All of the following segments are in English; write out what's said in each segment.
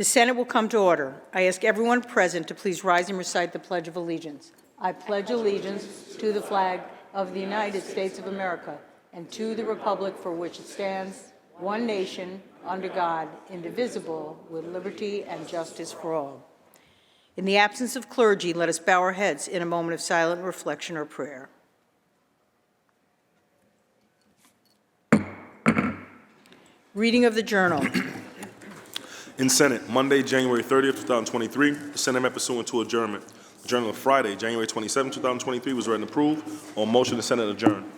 The Senate will come to order. I ask everyone present to please rise and recite the Pledge of Allegiance. I pledge allegiance to the flag of the United States of America and to the republic for which it stands, one nation, under God, indivisible, with liberty and justice for all. In the absence of clergy, let us bow our heads in a moment of silent reflection or prayer. Reading of the Journal. In Senate, Monday, January 30th, 2023, the Senate met pursuant to adjournment. The Journal of Friday, January 27, 2023, was read and approved. On motion, the Senate adjourned.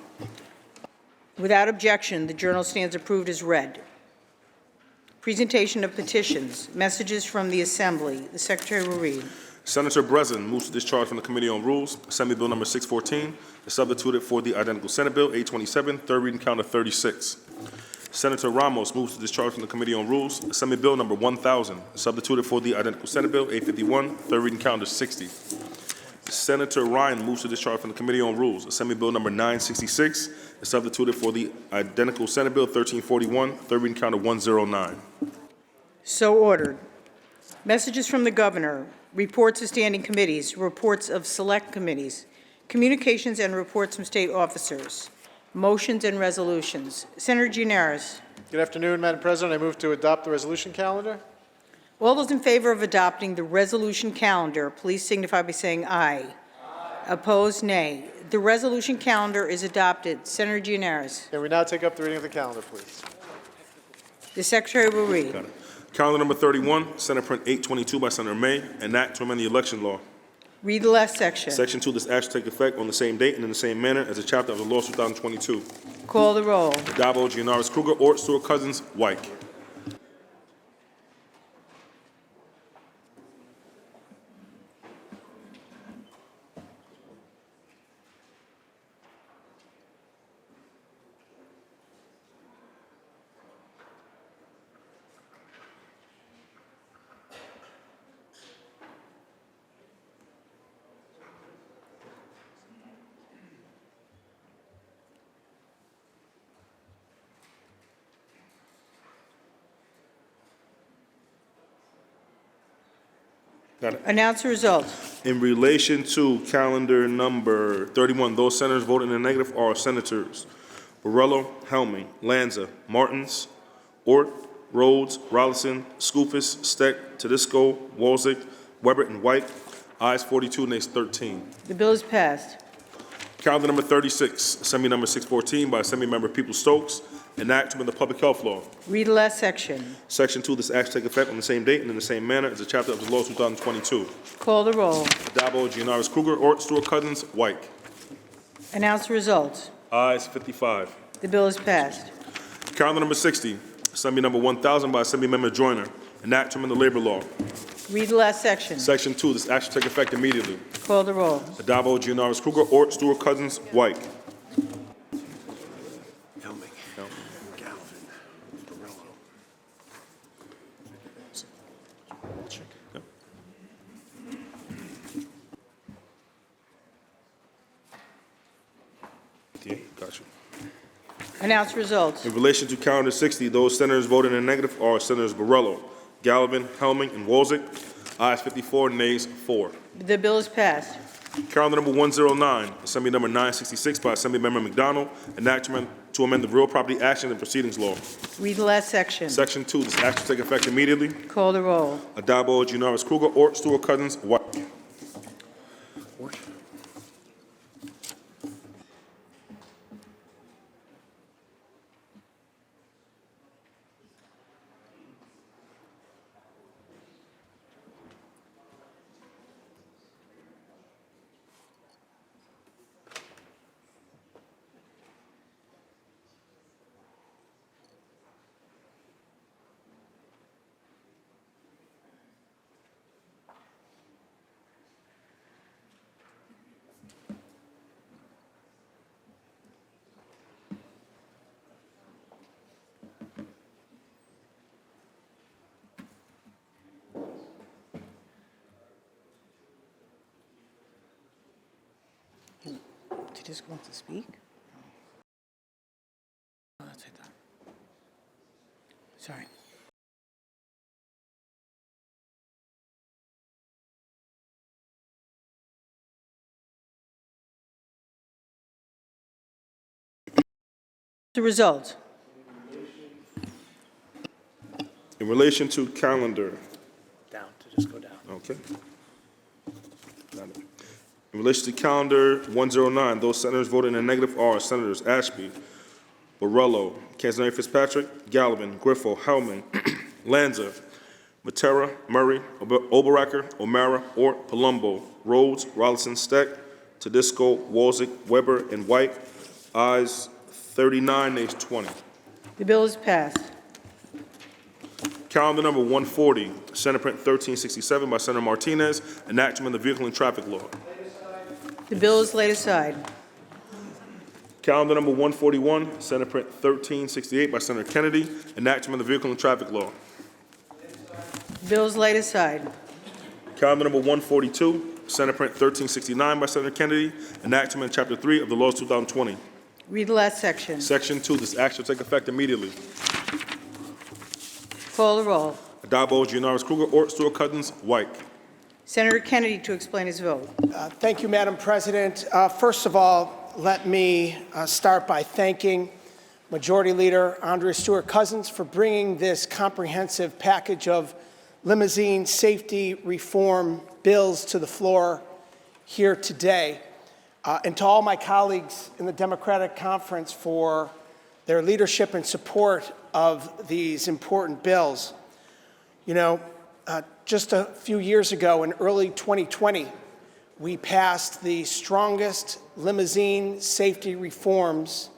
Without objection, the Journal stands approved as read. Presentation of petitions, messages from the Assembly. The Secretary will read. Senator Breslin moves to discharge from the Committee on Rules Assembly Bill number 614, is substituted for the identical Senate Bill 827, third reading count of 36. Senator Ramos moves to discharge from the Committee on Rules Assembly Bill number 1000, substituted for the identical Senate Bill 851, third reading count of 60. Senator Ryan moves to discharge from the Committee on Rules Assembly Bill number 966, is substituted for the identical Senate Bill 1341, third reading count of 109. So ordered. Messages from the Governor, reports of standing committees, reports of select committees, communications and reports from state officers, motions and resolutions. Senator Gianaris. Good afternoon, Madam President. I move to adopt the resolution calendar. All those in favor of adopting the resolution calendar, please signify by saying aye. Opposed, nay. The resolution calendar is adopted. Senator Gianaris. Can we now take up the reading of the calendar, please? The Secretary will read. Got it. Calendar number 31, Senate Print 822 by Senator May, an act to amend the election law. Read the last section. Section 2, this act shall take effect on the same date and in the same manner as a chapter of the law 2022. Call the roll. Dabo, Gianaris, Kruger, Ort, Stewart, Cousins, White. Got it. Announce the results. In relation to calendar number 31, those senators voting in the negative are Senators Borrello, Helming, Lanza, Martins, Ort, Rhodes, Rollison, Skoufis, Steck, Tedisco, Walczak, Weber, and White. Ayes 42, nays 13. The bill is passed. Calendar number 36, Assembly number 614 by Assembly Member People-Stokes, an act to amend the public health law. Read the last section. Section 2, this act shall take effect on the same date and in the same manner as a chapter of the law 2022. Call the roll. Dabo, Gianaris, Kruger, Ort, Stewart, Cousins, White. Announce the results. Ayes 55. The bill is passed. Calendar number 60, Assembly number 1000 by Assembly Member Joyner, an act to amend the labor law. Read the last section. Section 2, this act shall take effect immediately. Call the roll. Dabo, Gianaris, Kruger, Ort, Stewart, Cousins, White. Helming. Galvin. Borrello. Yeah, got you. Announce results. In relation to calendar 60, those senators voting in the negative are Senators Borrello, Galvin, Helming, and Walczak. Ayes 54, nays 4. The bill is passed. Calendar number 109, Assembly number 966 by Assembly Member McDonald, an act to amend the Real Property Action and Proceedings Law. Read the last section. Section 2, this act shall take effect immediately. Call the roll. Dabo, Gianaris, Kruger, Ort, Stewart, Cousins, White. Tedisco wants to speak? Oh, that's what I thought. Sorry. The result. In relation to calendar, Down, to just go down. okay. Got it. In relation to calendar 109, those senators voting in the negative are Senators Ashby, Borrello, Canzoneri Fitzpatrick, Gallivan, Griffo, Hellman, Lanza, Matera, Murray, Oberacker, O'Mara, Ort, Palumbo, Rhodes, Rollison, Steck, Tedisco, Walzick, Weber, and White. Ayes 39, nays 20. The bill is passed. Calendar number 140, Senate Print 1367 by Senator Martinez, enactment of the Vehicle and Traffic Law. The bill is laid aside. Calendar number 141, Senate Print 1368 by Senator Kennedy, enactment of the Vehicle and Traffic Law. The bill is laid aside. Calendar number 142, Senate Print 1369 by Senator Kennedy, enactment of Chapter 3 of the laws 2020. Read the last section. Section 2, this act shall take effect immediately. Call the roll. Addabbo, Gianaris Kruger, Ort, Stewart Cousins, White. Senator Kennedy to explain his vote. Thank you, Madam President. First of all, let me start by thanking Majority Leader Andrea Stewart Cousins for bringing this comprehensive package of limousine safety reform bills to the floor here today, and to all my colleagues in the Democratic Conference for their leadership and support of these important bills. You know, just a few years ago, in early 2020, we passed the strongest limousine safety reforms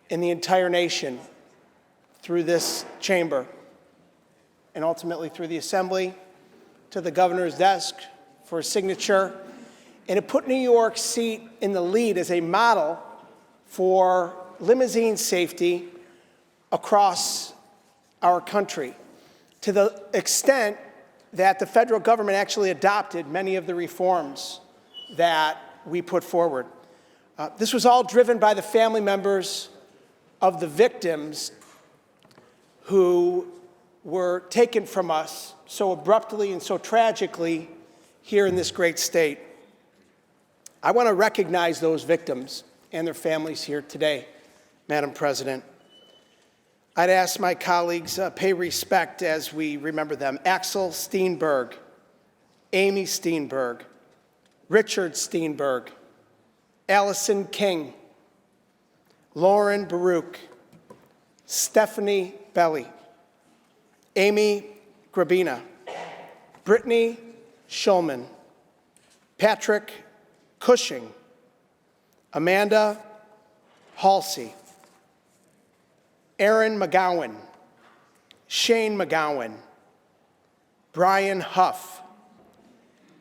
in the entire nation through this chamber, and ultimately through the Assembly to the governor's desk for a signature. And it put New York's seat in the lead as a model for limousine safety across our country, to the extent that the federal government actually adopted many of the reforms that we put forward. This was all driven by the family members of the victims who were taken from us so abruptly and so tragically here in this great state. I want to recognize those victims and their families here today, Madam President. I'd ask my colleagues pay respect as we remember them. Axel Steenberg, Amy Steenberg, Richard Steenberg, Allison King, Lauren Baruch, Stephanie Belly, Amy Grabina, Brittany Schulman, Patrick Cushing, Amanda Halsey, Aaron McGowan, Shane McGowan, Brian Huff,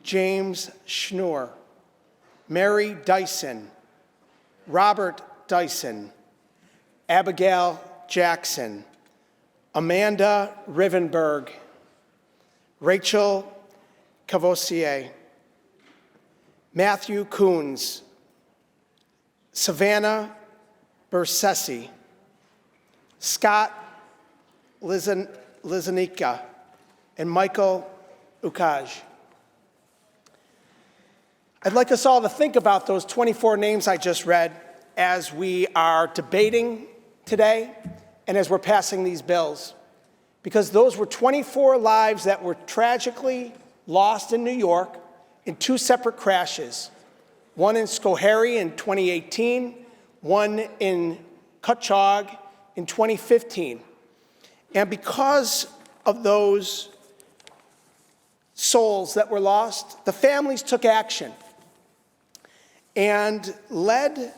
James Schnur, Mary Dyson, Robert Dyson, Abigail Jackson, Amanda Rivenberg, Rachel Cavossier, Matthew Coons, Savannah Bersessi, Scott Lizanika, and Michael Ukaj. I'd like us all to think about those 24 names I just read as we are debating today and as we're passing these bills, because those were 24 lives that were tragically lost in New York in two separate crashes, one in Schoharie in 2018, one in Cutchogue in 2015. And because of those souls that were lost, the families took action and led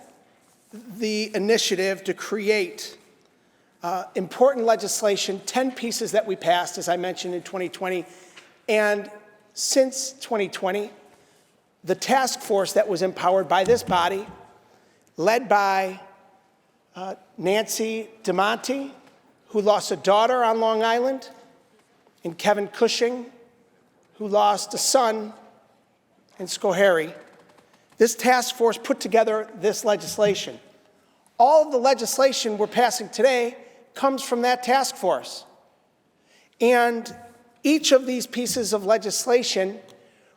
the initiative to create important legislation, 10 pieces that we passed, as I mentioned, in 2020. And since 2020, the task force that was empowered by this body, led by Nancy DeMonte, who lost a daughter on Long Island, and Kevin Cushing, who lost a son in Schoharie. This task force put together this legislation. All of the legislation we're passing today comes from that task force. And each of these pieces of legislation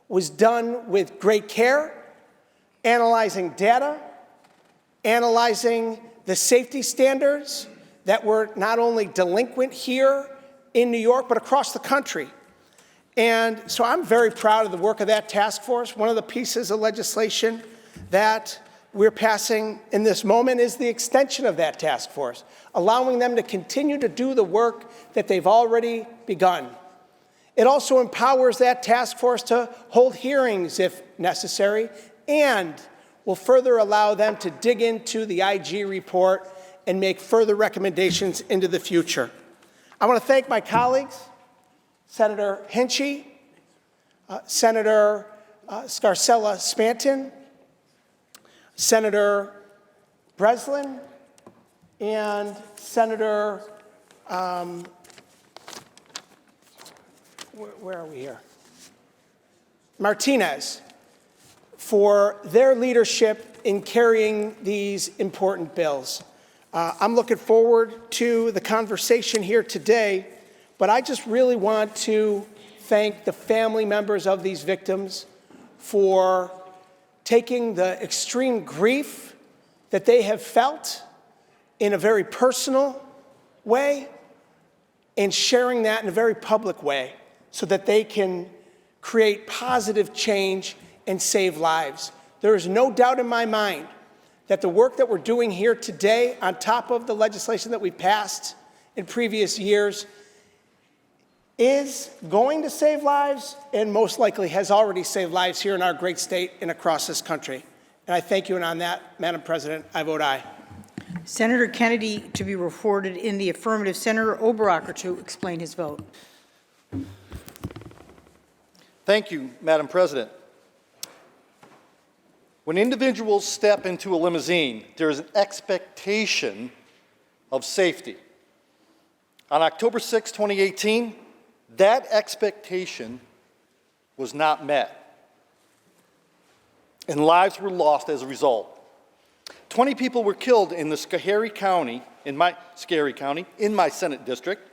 was done with great care, analyzing data, analyzing the safety standards that were not only delinquent here in New York, but across the country. And so I'm very proud of the work of that task force. One of the pieces of legislation that we're passing in this moment is the extension of that task force, allowing them to continue to do the work that they've already begun. It also empowers that task force to hold hearings if necessary, and will further allow them to dig into the IG report and make further recommendations into the future. I want to thank my colleagues, Senator Hinchey, Senator Scarcella Spanton, Senator Breslin, and Senator, where are we here? Martinez, for their leadership in carrying these important bills. I'm looking forward to the conversation here today, but I just really want to thank the family members of these victims for taking the extreme grief that they have felt in a very personal way and sharing that in a very public way so that they can create positive change and save lives. There is no doubt in my mind that the work that we're doing here today, on top of the legislation that we passed in previous years, is going to save lives and most likely has already saved lives here in our great state and across this country. And I thank you, and on that, Madam President, I vote aye. Senator Kennedy to be reported in the affirmative. Senator Oberacher to explain his vote. Thank you, Madam President. When individuals step into a limousine, there is an expectation of safety. On October 6, 2018, that expectation was not met, and lives were lost as a result. 20 people were killed in the Scary County, in my Senate district,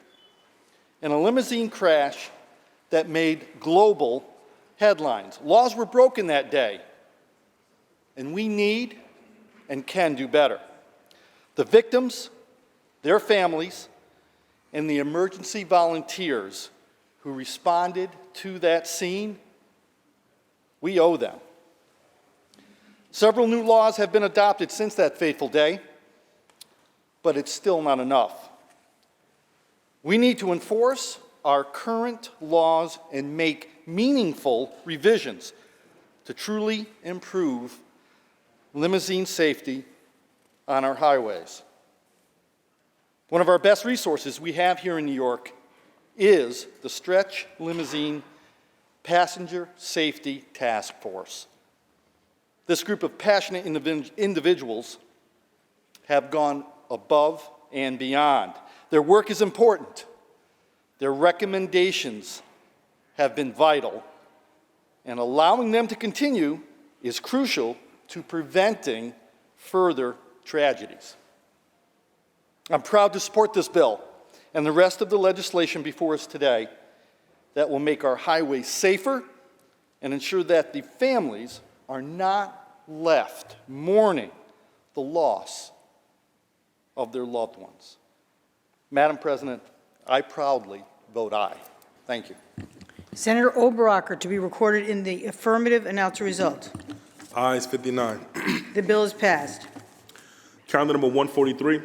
in a limousine crash that made global headlines. Laws were broken that day, and we need and can do better. The victims, their families, and the emergency volunteers who responded to that scene, we owe them. Several new laws have been adopted since that fateful day, but it's still not enough. We need to enforce our current laws and make meaningful revisions to truly improve limousine safety on our highways. One of our best resources we have here in New York is the Stretch Limousine Passenger Safety Task Force. This group of passionate individuals have gone above and beyond. Their work is important. Their recommendations have been vital, and allowing them to continue is crucial to preventing further tragedies. I'm proud to support this bill and the rest of the legislation before us today that will make our highways safer and ensure that the families are not left mourning the loss of their loved ones. Madam President, I proudly vote aye. Thank you. Senator Oberacher to be recorded in the affirmative. Announce the result. Ayes 59. The bill is passed. Calendar number 143,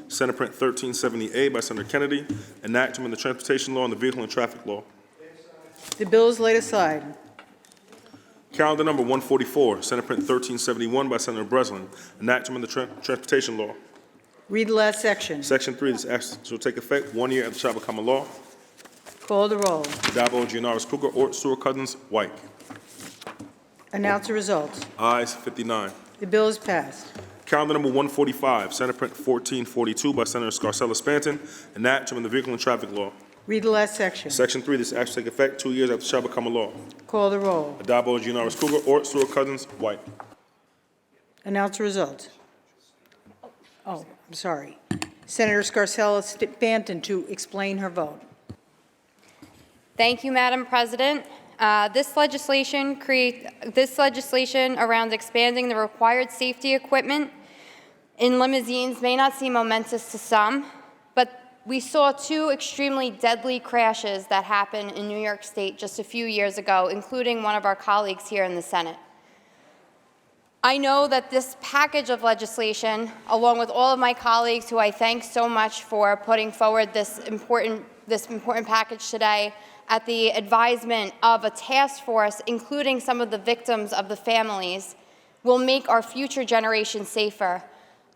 Senate Print 1370A by Senator Kennedy, an act to amend the transportation law and the vehicle and traffic law. The bill is laid aside. Calendar number 144, Senate Print 1371 by Senator Breslin, an act to amend the transportation law. Read the last section. Section 3, this act shall take effect 1 year after the shall become a law. Call the roll. Dabo, Gianaris, Kruger, Ort, Stewart, Cousins, White. Announce the results. Ayes 59. The bill is passed. Calendar number 145, Senate Print 1442 by Senator Scarcella Spanton, an act to amend the vehicle and traffic law. Read the last section. Section 3, this act shall take effect 2 years after it shall become a law. Call the roll. Dabo, Gianaris, Kruger, Ort, Stewart, Cousins, White. Announce the results. Oh, I'm sorry. Senator Scarcella Spanton to explain her vote. Thank you, Madam President. This legislation around expanding the required safety equipment in limousines may not seem momentous to some, but we saw two extremely deadly crashes that happened in New York State just a few years ago, including one of our colleagues here in the Senate. I know that this package of legislation, along with all of my colleagues who I thank so much for putting forward this important package today, at the advisement of a task force, including some of the victims of the families, will make our future generations safer.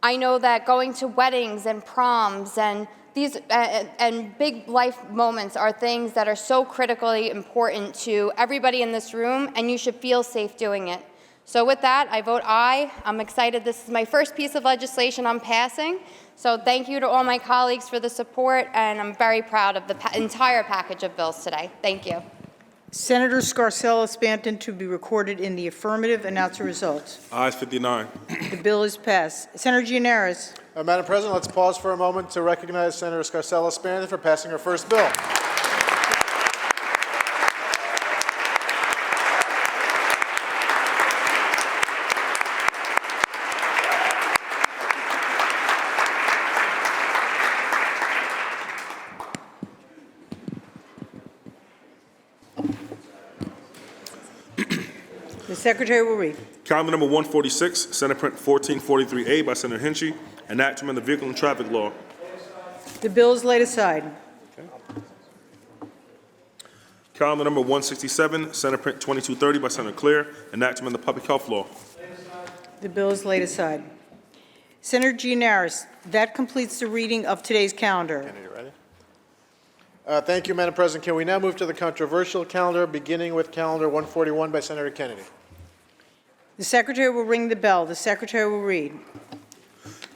I know that going to weddings and proms and these and big life moments are things that are so critically important to everybody in this room, and you should feel safe doing it. So with that, I vote aye. I'm excited. This is my first piece of legislation I'm passing. So thank you to all my colleagues for the support, and I'm very proud of the entire package of bills today. Thank you. Senator Scarcella Spanton to be recorded in the affirmative. Announce the results. Ayes 59. The bill is passed. Senator Gianaris. Madam President, let's pause for a moment to recognize Senator Scarcella Spanton for passing her first bill. The Secretary will read. Calendar number 146, Senate Print 1443A by Senator Hinchey, an act to amend the Vehicle and Traffic Law. The bill is laid aside. Calendar number 167, Senate Print 2230 by Senator Clare, an act to amend the Public Health Law. The bill is laid aside. Senator Gianaris, that completes the reading of today's calendar. Kennedy, ready? Thank you, Madam President. Can we now move to the controversial calendar, beginning with calendar 141 by Senator Kennedy? The Secretary will ring the bell. The Secretary will read.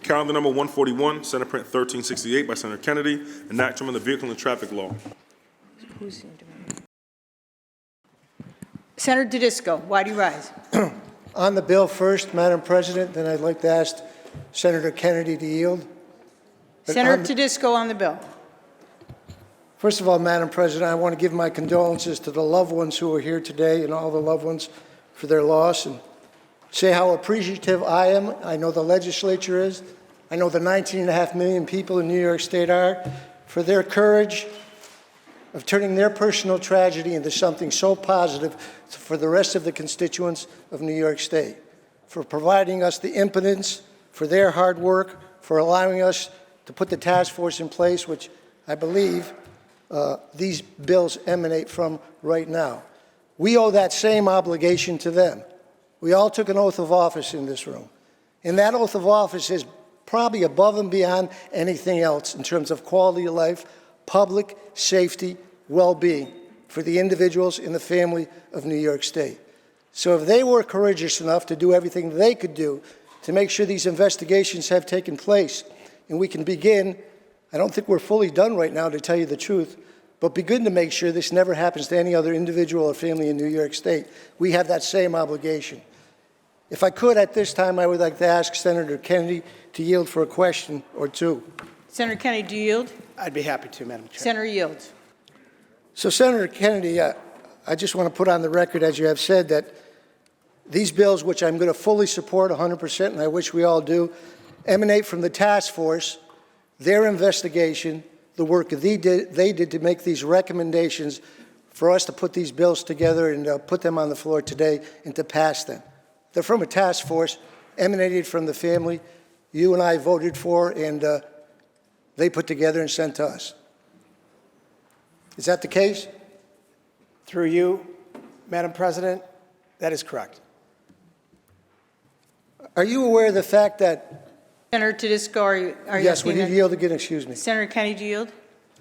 Calendar number 141, Senate Print 1368 by Senator Kennedy, an act to amend the Vehicle and Traffic Law. Senator Tedisco, why do you rise? On the bill first, Madam President, then I'd like to ask Senator Kennedy to yield. Senator Tedisco on the bill. First of all, Madam President, I want to give my condolences to the loved ones who are here today and all the loved ones for their loss, and say how appreciative I am. I know the legislature is. I know the 19.5 million people in New York State are for their courage of turning their personal tragedy into something so positive for the rest of the constituents of New York State, for providing us the impotence, for their hard work, for allowing us to put the task force in place, which I believe these bills emanate from right now. We owe that same obligation to them. We all took an oath of office in this room, and that oath of office is probably above and beyond anything else in terms of quality of life, public safety, well-being for the individuals in the family of New York State. So if they were courageous enough to do everything they could do to make sure these investigations have taken place and we can begin, I don't think we're fully done right now, to tell you the truth, but begin to make sure this never happens to any other individual or family in New York State. We have that same obligation. If I could, at this time, I would like to ask Senator Kennedy to yield for a question or two. Senator Kennedy, do you yield? I'd be happy to, Madam Chair. Senator yields. So, Senator Kennedy, I just want to put on the record, as you have said, that these bills, which I'm going to fully support 100%, and I wish we all do, emanate from the task force, their investigation, the work they did to make these recommendations for us to put these bills together and put them on the floor today and to pass them. They're from a task force emanated from the family you and I voted for, and they put together and sent to us. Is that the case? Through you, Madam President, that is correct. Are you aware of the fact that, Senator Tedisco, are you yes, we asking need that? to yield again, excuse me. Senator Kennedy, do you yield?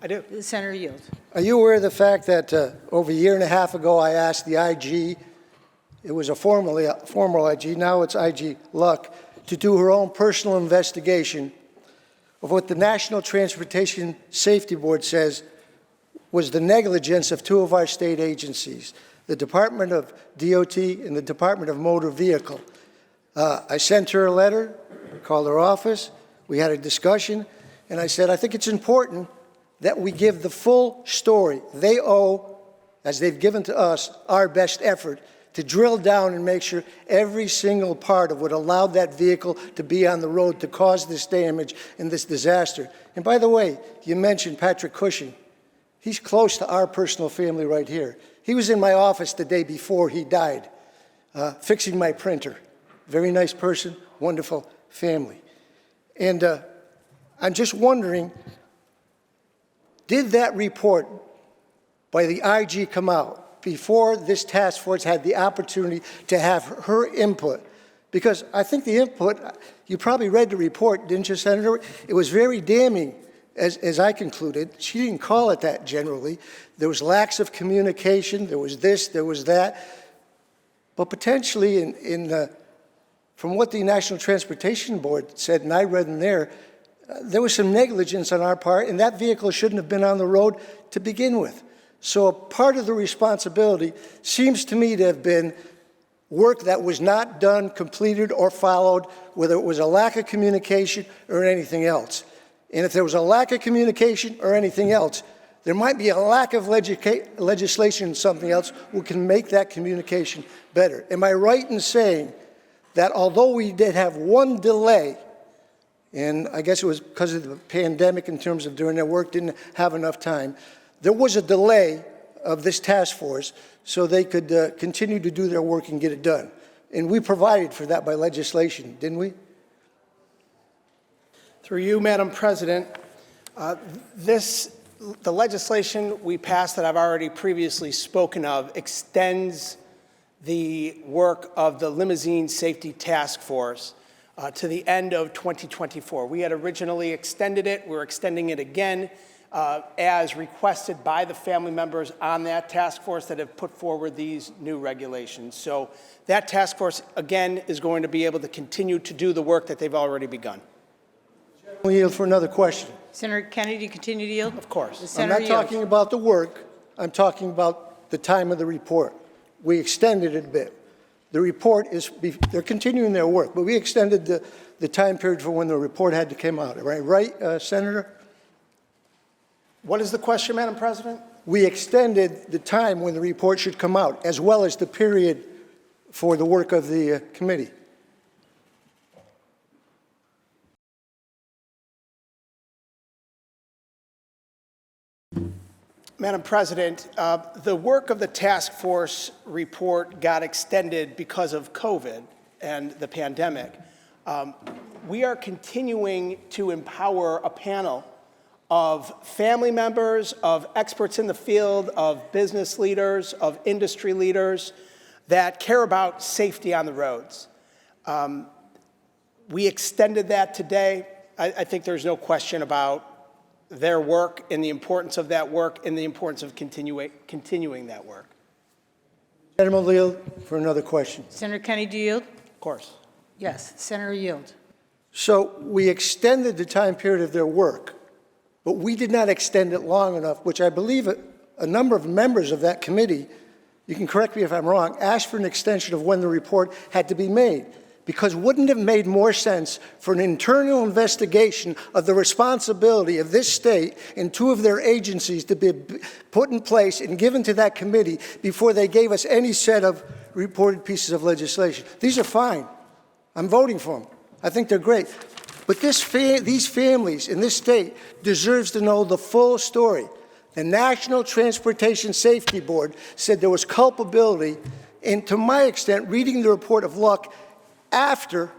I do. The Senator yields. Are you aware of the fact that over a year and a half ago I asked the IG, it was a formal IG, now it's IG Luck, to do her own personal investigation of what the National Transportation Safety Board says was the negligence of two of our state agencies, the Department of DOT and the Department of Motor Vehicle. I sent her a letter, called her office, we had a discussion, and I said, I think it's important that we give the full story. They owe, as they've given to us, our best effort to drill down and make sure every single part of what allowed that vehicle to be on the road to cause this damage and this disaster. And by the way, you mentioned Patrick Cushing. He's close to our personal family right here. He was in my office the day before he died, fixing my printer. Very nice person, wonderful family. And I'm just wondering, did that report by the IG come out before this task force had the opportunity to have her input? Because I think the input, you probably read the report, didn't you, Senator? It was very damning, as I concluded. She didn't call it that generally. There was lacks of communication, there was this, there was that. But potentially, from what the National Transportation Board said, and I read in there was some negligence on our part, and that vehicle shouldn't have been on the road to begin with. So part of the responsibility seems to me to have been work that was not done, completed, or followed, whether it was a lack of communication or anything else. And if there was a lack of communication or anything else, there might be a lack of legislation or something else which can make that communication better. Am I right in saying that although we did have one delay, and I guess it was because of the pandemic in terms of doing their work, didn't have enough time, there was a delay of this task force so they could continue to do their work and get it done. And we provided for that by legislation, didn't we? Through you, Madam President, the legislation we passed that I've already previously spoken of extends the work of the Limousine Safety Task Force to the end of 2024. We had originally extended it. We're extending it again as requested by the family members on that task force that have put forward these new regulations. So that task force, again, is going to be able to continue to do the work that they've already begun. We'll yield for another question. Senator Kennedy, continue to yield? Of course. The I'm senator not yields. talking about the work. I'm talking about the time of the report. We extended it a bit. The report is, they're continuing their work, but we extended the time period for when the report had to come out. Right, Senator? What is the question, Madam President? We extended the time when the report should come out, as well as the period for the work of the committee. Madam President, the work of the task force report got extended because of COVID and the pandemic. We are continuing to empower a panel of family members, of experts in the field, of business leaders, of industry leaders that care about safety on the roads. We extended that today. I think there's no question about their work and the importance of that work and the importance of continuing that work. Gentleman will yield for another question. Senator Kennedy, do you yield? Of course. Yes. Senator yield. So we extended the time period of their work, but we did not extend it long enough, which I believe a number of members of that committee, you can correct me if I'm wrong, asked for an extension of when the report had to be made. Because wouldn't it have made more sense for an internal investigation of the responsibility of this state and two of their agencies to be put in place and given to that committee before they gave us any set of reported pieces of legislation? These are fine. I'm voting for them. I think they're great. But these families in this state deserves to know the full story. The National Transportation Safety Board said there was culpability, and to my extent, reading the report of Luck after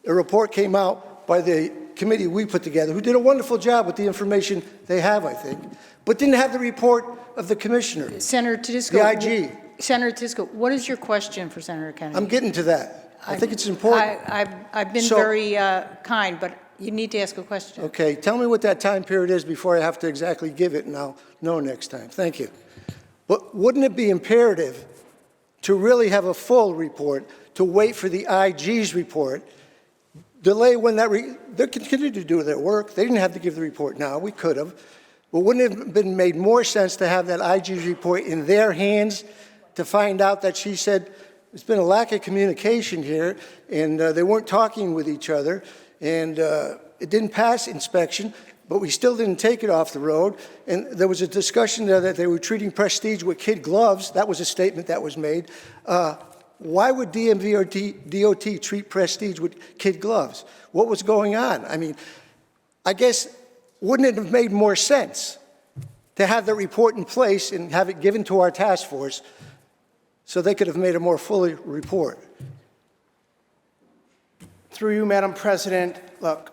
the report came out by the committee we put together, who did a wonderful job with the information they have, I think, but didn't have the report of the commissioner, Senator Tedisco. the IG. Senator Tedisco, what is your question for Senator Kennedy? I'm getting to that. I think it's important. I've been So- very kind, but you need to ask a question. Okay, tell me what that time period is before I have to exactly give it, and I'll know next time. Thank you. But wouldn't it be imperative to really have a full report, to wait for the IG's report, delay when they continue to do their work. They didn't have to give the report now. We could have. But wouldn't it have been made more sense to have that IG's report in their hands to find out that she said there's been a lack of communication here, and they weren't talking with each other, and it didn't pass inspection. but we still didn't take it off the road. And there was a discussion there that they were treating Prestige with kid gloves. That was a statement that was made. Why would DMV or DOT treat Prestige with kid gloves? What was going on? I mean, I guess, wouldn't it have made more sense to have the report in place and have it given to our task force so they could have made a more full report? Through you, Madam President, look,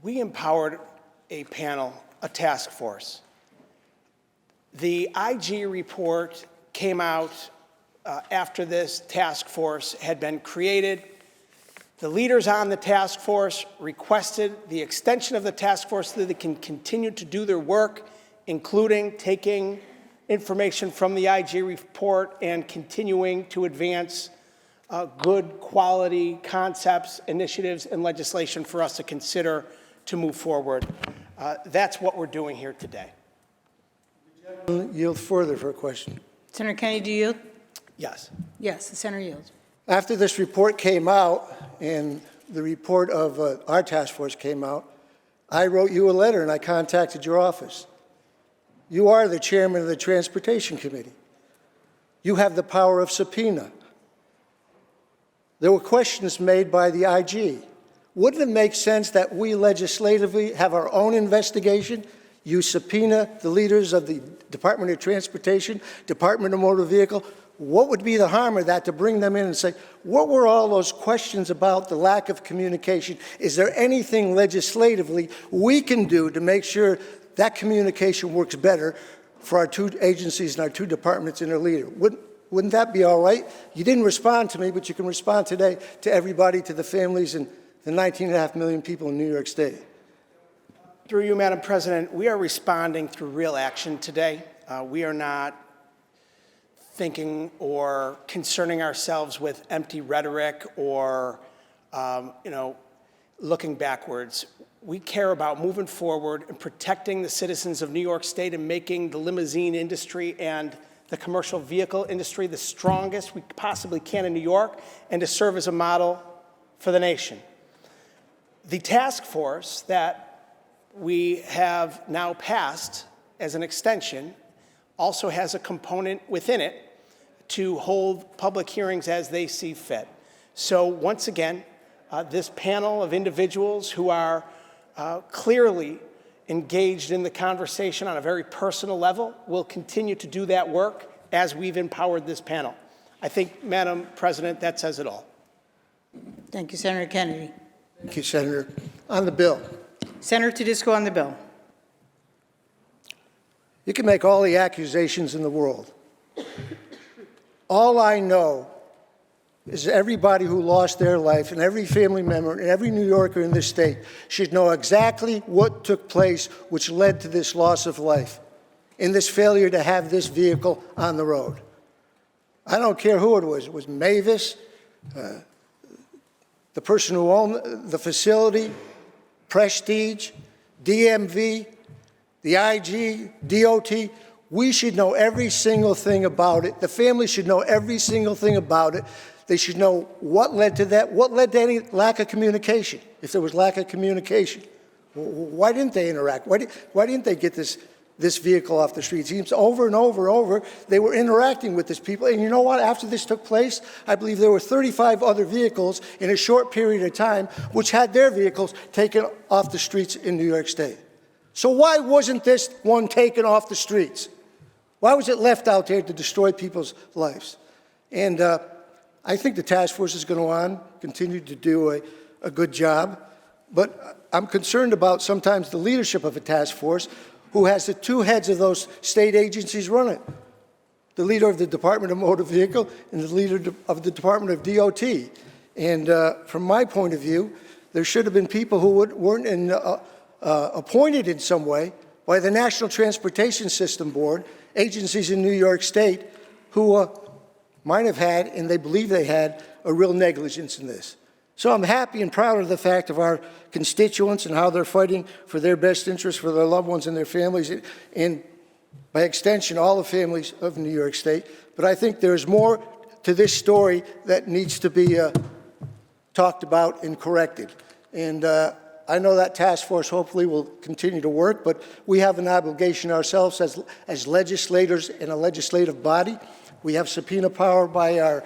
we empowered a panel, a task force. The IG report came out after this task force had been created. The leaders on the task force requested the extension of the task force so that they can continue to do their work, including taking information from the IG report and continuing to advance good quality concepts, initiatives, and legislation for us to consider to move forward. That's what we're doing here today. Yield further for a question. Senator Kennedy, do you yield? Yes. Yes, the senator yields. After this report came out and the report of our task force came out, I wrote you a letter and I contacted your office. You are the chairman of the Transportation Committee. You have the power of subpoena. There were questions made by the IG. Wouldn't it make sense that we legislatively have our own investigation? You subpoena the leaders of the Department of Transportation, Department of Motor Vehicle. What would be the harm of that, to bring them in and say, what were all those questions about the lack of communication? Is there anything legislatively we can do to make sure that communication works better for our two agencies and our two departments and their leader? Wouldn't that be all right? You didn't respond to me, but you can respond today to everybody, to the families and the 19.5 million people in New York State. Through you, Madam President, we are responding through real action today. We are not thinking or concerning ourselves with empty rhetoric or, looking backwards. We care about moving forward and protecting the citizens of New York State and making the limousine industry and the commercial vehicle industry the strongest we possibly can in New York, and to serve as a model for the nation. The task force that we have now passed as an extension also has a component within it to hold public hearings as they see fit. So once again, this panel of individuals who are clearly engaged in the conversation on a very personal level will continue to do that work as we've empowered this panel. I think, Madam President, that says it all. Thank you, Senator Kennedy. Thank you, Senator. On the bill, Senator Tedisco on the bill. you can make all the accusations in the world. All I know is everybody who lost their life and every family member and every New Yorker in this state should know exactly what took place which led to this loss of life and this failure to have this vehicle on the road. I don't care who it was. It was Mavis, the person who owned the facility, Prestige, DMV, the IG, DOT. We should know every single thing about it. The family should know every single thing about it. They should know what led to that, what led to any lack of communication, if there was lack of communication. Why didn't they interact? Why didn't they get this vehicle off the streets? It seems over and over, they were interacting with these people. And you know what? After this took place, I believe there were 35 other vehicles in a short period of time which had their vehicles taken off the streets in New York State. So why wasn't this one taken off the streets? Why was it left out there to destroy people's lives? And I think the task force is going to continue to do a good job. But I'm concerned about sometimes the leadership of a task force who has the two heads of those state agencies run it. The leader of the Department of Motor Vehicle and the leader of the Department of DOT. And from my point of view, there should have been people who weren't appointed in some way by the National Transportation System Board, agencies in New York State, who might have had, and they believe they had, a real negligence in this. So I'm happy and proud of the fact of our constituents and how they're fighting for their best interests, for their loved ones and their families, and by extension, all the families of New York State. But I think there's more to this story that needs to be talked about and corrected. And I know that task force hopefully will continue to work, but we have an obligation ourselves as legislators in a legislative body. We have subpoena power by our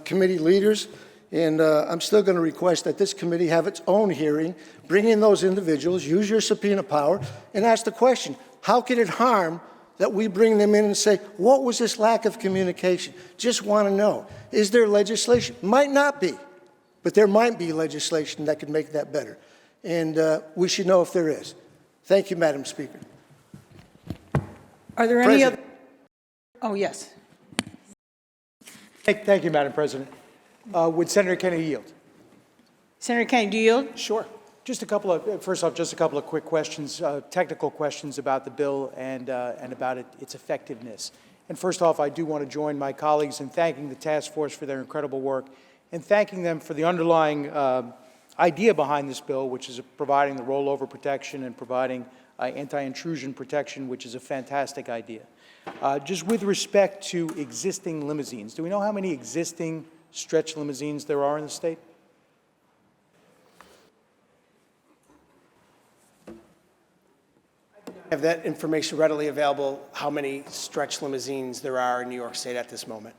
committee leaders, and I'm still going to request that this committee have its own hearing, bring in those individuals, use your subpoena power, and ask the question, how can it harm that we bring them in and say, what was this lack of communication? Just want to know, is there legislation? Might not be, but there might be legislation that could make that better. And we should know if there is. Thank you, Madam Speaker. Are there any President. other? Oh, yes. Thank you, Madam President. Would Senator Kennedy yield? Senator Kennedy, do you yield? Sure. Just a couple of, first off, just a couple of quick questions, technical questions about the bill and about its effectiveness. And first off, I do want to join my colleagues in thanking the task force for their incredible work and thanking them for the underlying idea behind this bill, which is providing the rollover protection and providing anti-intrusion protection, which is a fantastic idea. Just with respect to existing limousines, do we know how many existing stretch limousines there are in the state? Have that information readily available, how many stretch limousines there are in New York State at this moment?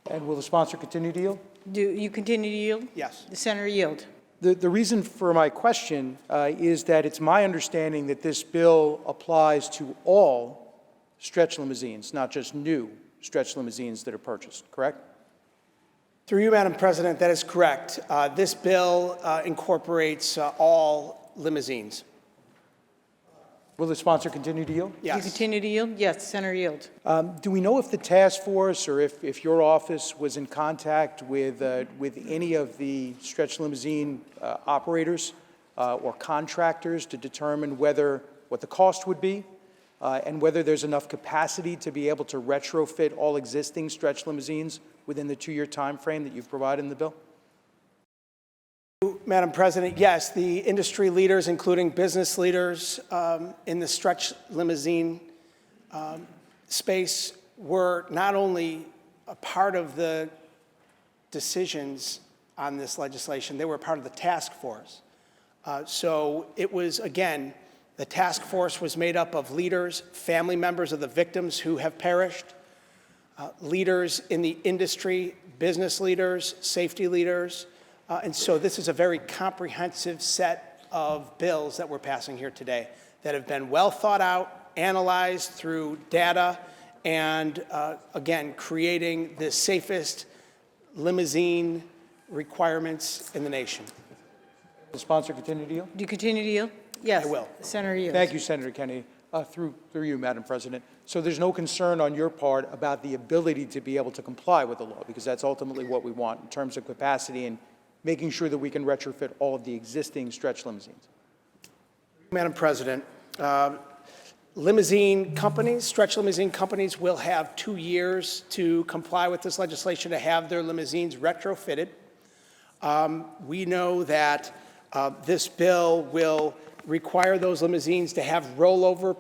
And will the sponsor continue to yield? Do you continue to yield? Yes. The senator yield. The reason for my question is that it's my understanding that this bill applies to all stretch limousines, not just new stretch limousines that are purchased, correct? Through you, Madam President, that is correct. This bill incorporates all limousines. Will the sponsor continue to yield? Do you Yes. continue to yield? Yes, senator yield. Do we know if the task force or if your office was in contact with any of the stretch limousine operators or contractors to determine what the cost would be and whether there's enough capacity to be able to retrofit all existing stretch limousines within the 2-year time frame that you've provided in the bill? Madam President, yes, the industry leaders, including business leaders in the stretch limousine space, were not only a part of the decisions on this legislation, they were part of the task force. So it was, again, the task force was made up of leaders, family members of the victims who have perished, leaders in the industry, business leaders, safety leaders. And so this is a very comprehensive set of bills that we're passing here today that have been well thought out, analyzed through data, and again, creating the safest limousine requirements in the nation. Will the sponsor continue to yield? Do you continue to yield? Yes. I will. The senator yields. Thank you, Senator Kennedy. Through you, Madam President. So there's no concern on your part about the ability to be able to comply with the law, because that's ultimately what we want in terms of capacity and making sure that we can retrofit all of the existing stretch limousines. Madam President, limousine companies, stretch limousine companies will have 2 years to comply with this legislation to have their limousines retrofitted. We know that this bill will require those limousines to have rollover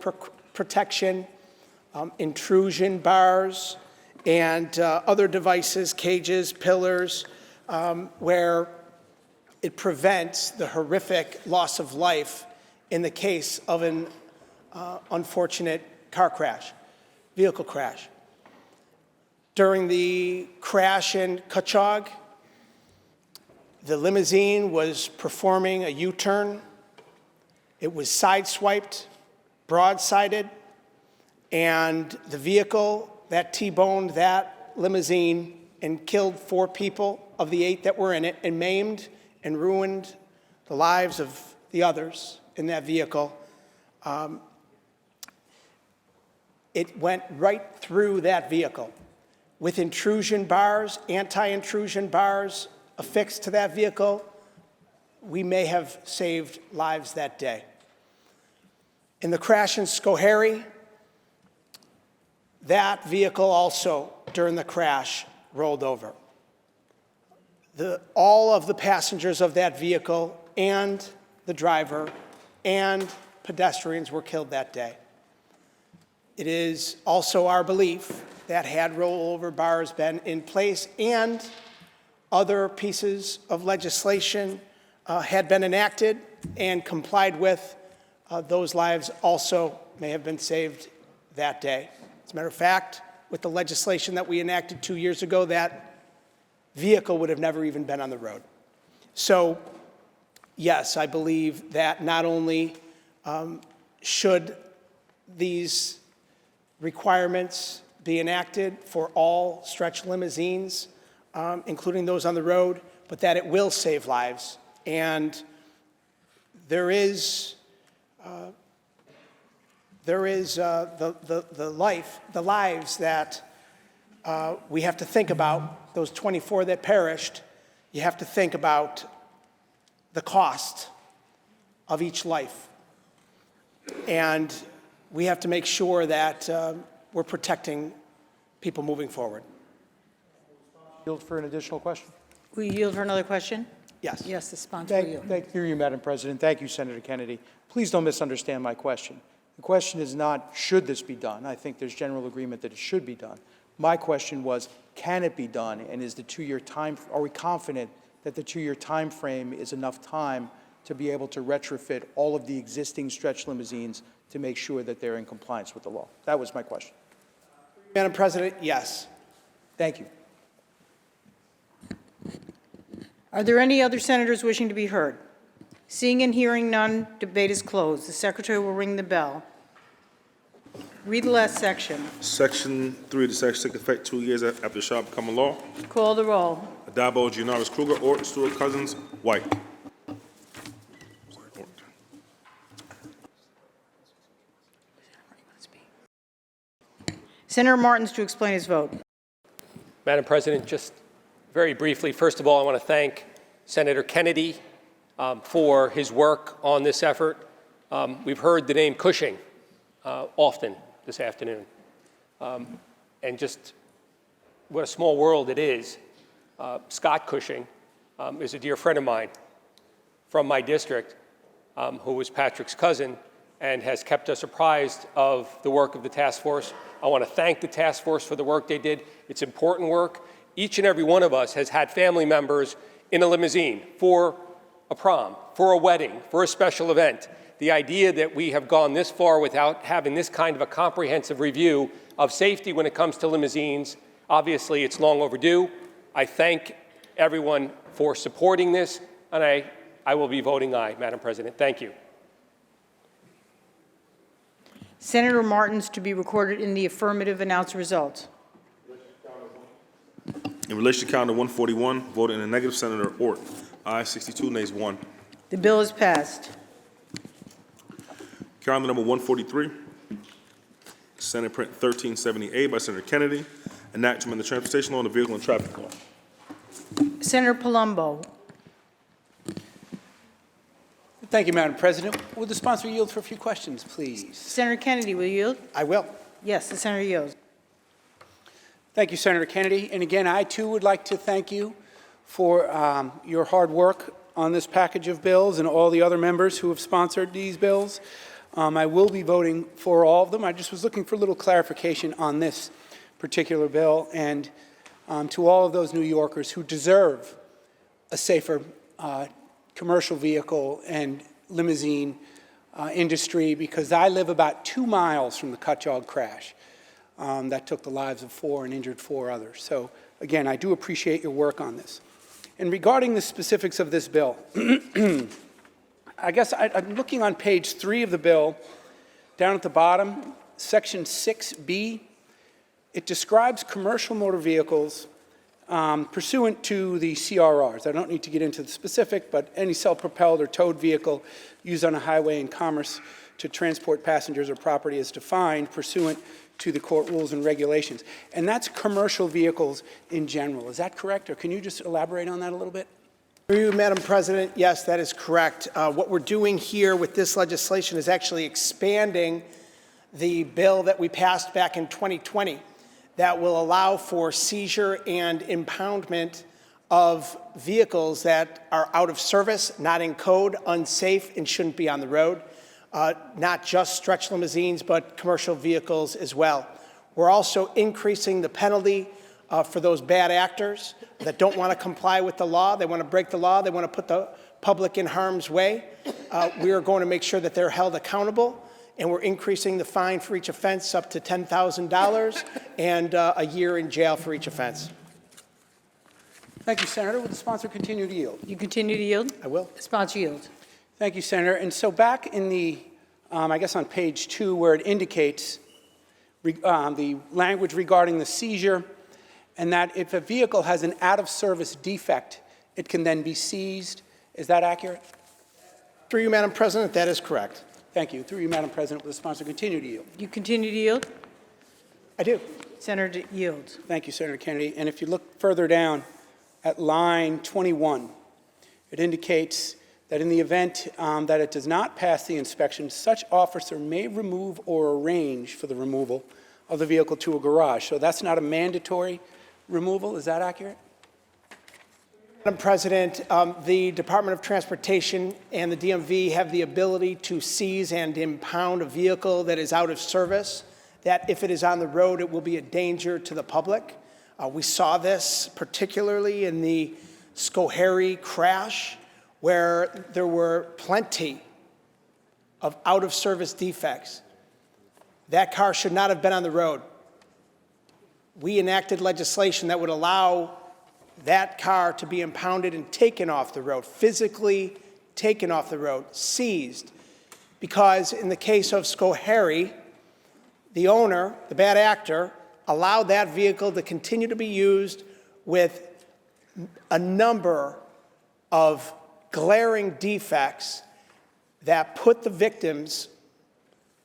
protection, intrusion bars, and other devices, cages, pillars, where it prevents the horrific loss of life in the case of an unfortunate car crash, vehicle crash. During the crash in Cutchogue, the limousine was performing a U-turn. It was sideswiped, broadsided, and the vehicle that T-boned that limousine and killed 4 people of the 8 that were in it and maimed and ruined the lives of the others in that vehicle. It went right through that vehicle with intrusion bars, anti-intrusion bars affixed to that vehicle. We may have saved lives that day. In the crash in Schoharie, that vehicle also, during the crash, rolled over. All of the passengers of that vehicle and the driver and pedestrians were killed that day. It is also our belief that had rollover bars been in place and other pieces of legislation had been enacted and complied with, those lives also may have been saved that day. As a matter of fact, with the legislation that we enacted 2 years ago, that vehicle would have never even been on the road. So, yes, I believe that not only should these requirements be enacted for all stretch limousines, including those on the road, but that it will save lives. And there is the lives that we have to think about, those 24 that perished. You have to think about the cost of each life. And we have to make sure that we're protecting people moving forward. Yield for an additional question? Will you yield for another question? Yes. Yes, the sponsor will yield. Thank you, Madam President. Thank you, Senator Kennedy. Please don't misunderstand my question. The question is not, should this be done? I think there's general agreement that it should be done. My question was, can it be done? And is the 2-year time, are we confident that the 2-year time frame is enough time to be able to retrofit all of the existing stretch limousines to make sure that they're in compliance with the law? That was my question. Madam President, yes. Thank you. Are there any other senators wishing to be heard? Seeing and hearing none, debate is closed. The secretary will ring the bell. Read the last section. Section 3 of the section take effect 2 years after the shall become a law. Call the roll. Addabbo, Gianaris Kruger, Orton, Stewart, Cousins, White. Senator Martins to explain his vote. Madam President, just very briefly, first of all, I want to thank Senator Kennedy for his work on this effort. We've heard the name Cushing often this afternoon. And just what a small world it is. Scott Cushing is a dear friend of mine from my district who was Patrick's cousin and has kept us apprised of the work of the task force. I want to thank the task force for the work they did. It's important work. Each and every one of us has had family members in a limousine for a prom, for a wedding, for a special event. The idea that we have gone this far without having this kind of a comprehensive review of safety when it comes to limousines, obviously it's long overdue. I thank everyone for supporting this, and I will be voting aye, Madam President. Thank you. Senator Martins to be recorded in the affirmative. Announce the results. In relation to calendar 141, voted in the negative, Senator Orton. Aye, 62, nays 1. The bill is passed. Calendar number 143, Senate Print 1370A by Senator Kennedy, enactment of the transportation law and the vehicle and traffic law. Senator Palumbo. Thank you, Madam President. Will the sponsor yield for a few questions, please? Senator Kennedy, will you yield? I will. Yes, the senator yields. Thank you, Senator Kennedy. And again, I too would like to thank you for your hard work on this package of bills and all the other members who have sponsored these bills. I will be voting for all of them. I just was looking for a little clarification on this particular bill, and to all of those New Yorkers who deserve a safer commercial vehicle and limousine industry, because I live about 2 miles from the Cutjog crash that took the lives of 4 and injured 4 others. So again, I do appreciate your work on this. And regarding the specifics of this bill, I guess I'm looking on page 3 of the bill, down at the bottom, section 6B. It describes commercial motor vehicles pursuant to the CRRs. I don't need to get into the specific, but any self-propelled or towed vehicle used on a highway in commerce to transport passengers or property is defined pursuant to the court rules and regulations. And that's commercial vehicles in general. Is that correct? Or can you just elaborate on that a little bit? Through you, Madam President, yes, that is correct. What we're doing here with this legislation is actually expanding the bill that we passed back in 2020 that will allow for seizure and impoundment of vehicles that are out of service, not in code, unsafe, and shouldn't be on the road. Not just stretch limousines, but commercial vehicles as well. We're also increasing the penalty for those bad actors that don't want to comply with the law. They want to break the law. They want to put the public in harm's way. we are going to make sure that they're held accountable, and we're increasing the fine for each offense up to $10,000 and a year in jail for each offense. Thank you, Senator. Will the sponsor continue to yield? You continue to yield? I will. The sponsor yields. Thank you, Senator. And so back in the, I guess on page 2, where it indicates the language regarding the seizure, and that if a vehicle has an out-of-service defect, it can then be seized. Is that accurate? Through you, Madam President, that is correct. Thank you. Through you, Madam President, will the sponsor continue to yield? You continue to yield? I do. Senator yields. Thank you, Senator Kennedy. And if you look further down at line 21, it indicates that in the event that it does not pass the inspection, such officer may remove or arrange for the removal of the vehicle to a garage. So that's not a mandatory removal. Is that accurate? Madam President, the Department of Transportation and the DMV have the ability to seize and impound a vehicle that is out of service, that if it is on the road, it will be a danger to the public. We saw this particularly in the Schoharie crash, where there were plenty of out-of-service defects. That car should not have been on the road. We enacted legislation that would allow that car to be impounded and taken off the road, physically taken off the road, seized, because in the case of Schoharie, the owner, the bad actor, allowed that vehicle to continue to be used with a number of glaring defects that put the victims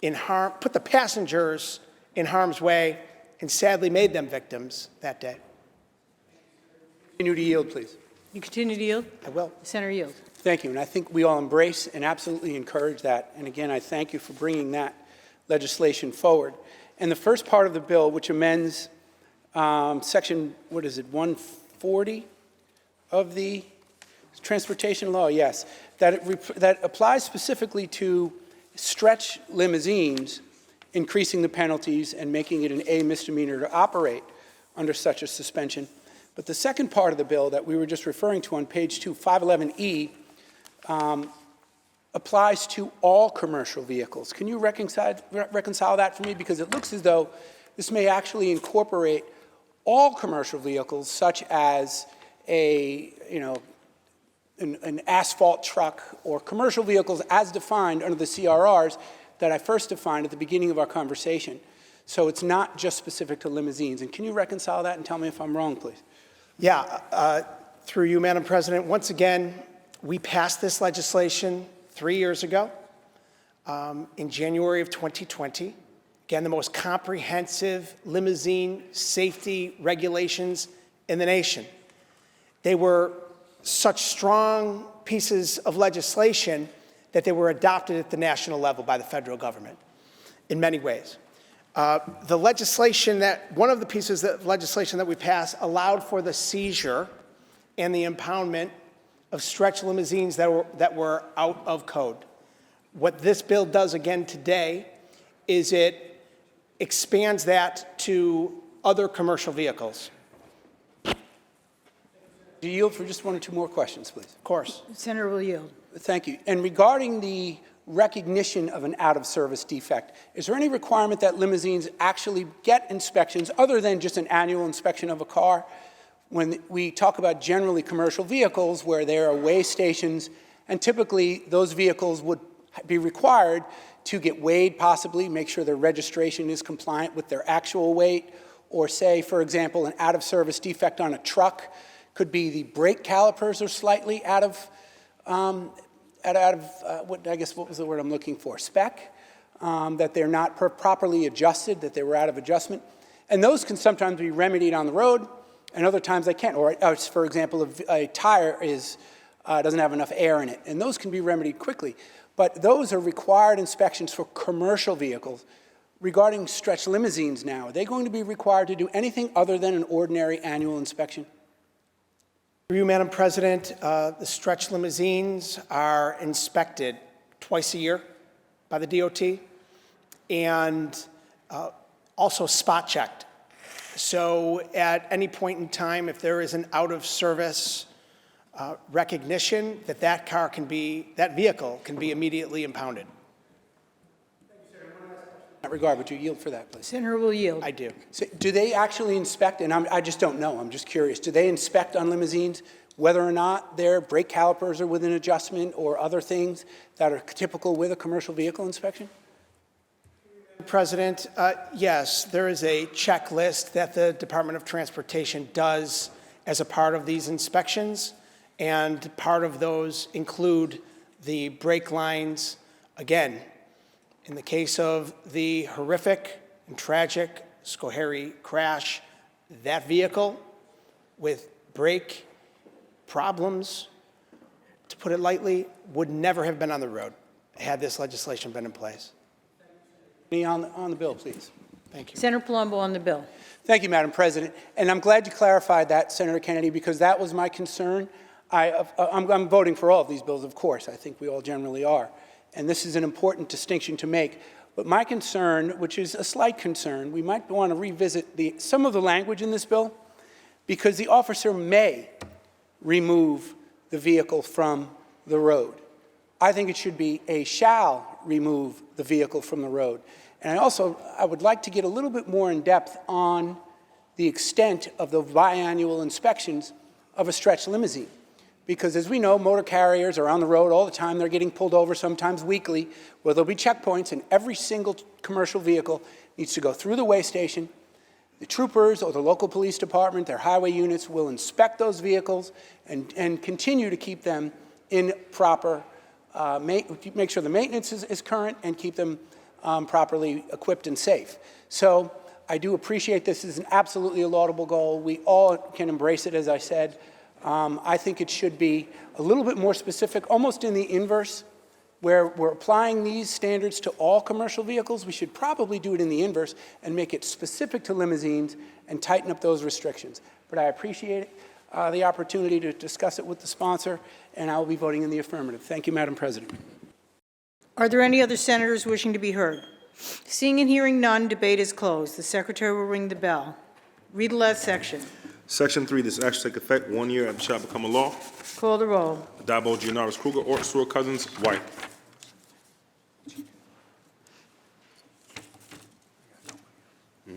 in harm, put the passengers in harm's way, and sadly made them victims that day. Continue to yield, please. You continue to yield? I will. Senator yields. Thank you. And I think we all embrace and absolutely encourage that. And again, I thank you for bringing that legislation forward. And the first part of the bill, which amends section, 140 of the transportation law, yes, that applies specifically to stretch limousines, increasing the penalties and making it an A misdemeanor to operate under such a suspension. But the second part of the bill that we were just referring to on page 2, 511E, applies to all commercial vehicles. Can you reconcile that for me? Because it looks as though this may actually incorporate all commercial vehicles, such as an asphalt truck or commercial vehicles as defined under the CRRs that I first defined at the beginning of our conversation. So it's not just specific to limousines. And can you reconcile that and tell me if I'm wrong, please? Yeah, through you, Madam President, once again, we passed this legislation 3 years ago in January of 2020. Again, the most comprehensive limousine safety regulations in the nation. They were such strong pieces of legislation that they were adopted at the national level by the federal government in many ways. The legislation one of the pieces of legislation that we passed allowed for the seizure and the impoundment of stretch limousines that were out of code. What this bill does again today is it expands that to other commercial vehicles. Do you yield for just one or two more questions, please? Of course. Senator will yield. Thank you. And regarding the recognition of an out-of-service defect, is there any requirement that limousines actually get inspections other than just an annual inspection of a car? When we talk about generally commercial vehicles where there are weigh stations, and typically those vehicles would be required to get weighed, possibly make sure their registration is compliant with their actual weight, or say, for example, an out-of-service defect on a truck could be the brake calipers are slightly out of what was the word I'm looking for? Spec, that they're not properly adjusted, that they were out of adjustment. And those can sometimes be remedied on the road, and other times they can't. Or for example, a tire doesn't have enough air in it, and those can be remedied quickly. But those are required inspections for commercial vehicles. Regarding stretch limousines now, are they going to be required to do anything other than an ordinary annual inspection? Through you, Madam President, the stretch limousines are inspected twice a year by the DOT and also spot checked. So at any point in time, if there is an out-of-service recognition that that vehicle can be immediately impounded. In that regard, would you yield for that, please? Senator will yield. I do. So do they actually inspect, and I just don't know, I'm just curious, do they inspect on limousines whether or not their brake calipers are within adjustment or other things that are typical with a commercial vehicle inspection? President, yes, there is a checklist that the Department of Transportation does as a part of these inspections, and part of those include the brake lines. Again, in the case of the horrific and tragic Schoharie crash, that vehicle with brake problems, to put it lightly, would never have been on the road had this legislation been in place. Me on the bill, please. Thank you. Senator Palumbo on the bill. Thank you, Madam President. And I'm glad you clarified that, Senator Kennedy, because that was my concern. I'm voting for all of these bills, of course. I think we all generally are. And this is an important distinction to make. But my concern, which is a slight concern, we might want to revisit some of the language in this bill, because the officer may remove the vehicle from the road. I think it should be a shall remove the vehicle from the road. And I would like to get a little bit more in depth on the extent of the biannual inspections of a stretch limousine. Because as we know, motor carriers are on the road all the time. They're getting pulled over sometimes weekly, where there'll be checkpoints, and every single commercial vehicle needs to go through the weigh station. The troopers or the local police department, their highway units, will inspect those vehicles and continue to keep them in proper, make sure the maintenance is current and keep them properly equipped and safe. So I do appreciate this is absolutely a laudable goal. We all can embrace it, as I said. I think it should be a little bit more specific, almost in the inverse, where we're applying these standards to all commercial vehicles. We should probably do it in the inverse and make it specific to limousines and tighten up those restrictions. But I appreciate the opportunity to discuss it with the sponsor, and I will be voting in the affirmative. Thank you, Madam President. Are there any other senators wishing to be heard? Seeing and hearing none, debate is closed. The secretary will ring the bell. Read the last section. Section 3, this act shall take effect 1 year after it shall become a law. Call the roll. Addabbo, Gianaris, Kruger, Orr, Stewart, Cousins, White.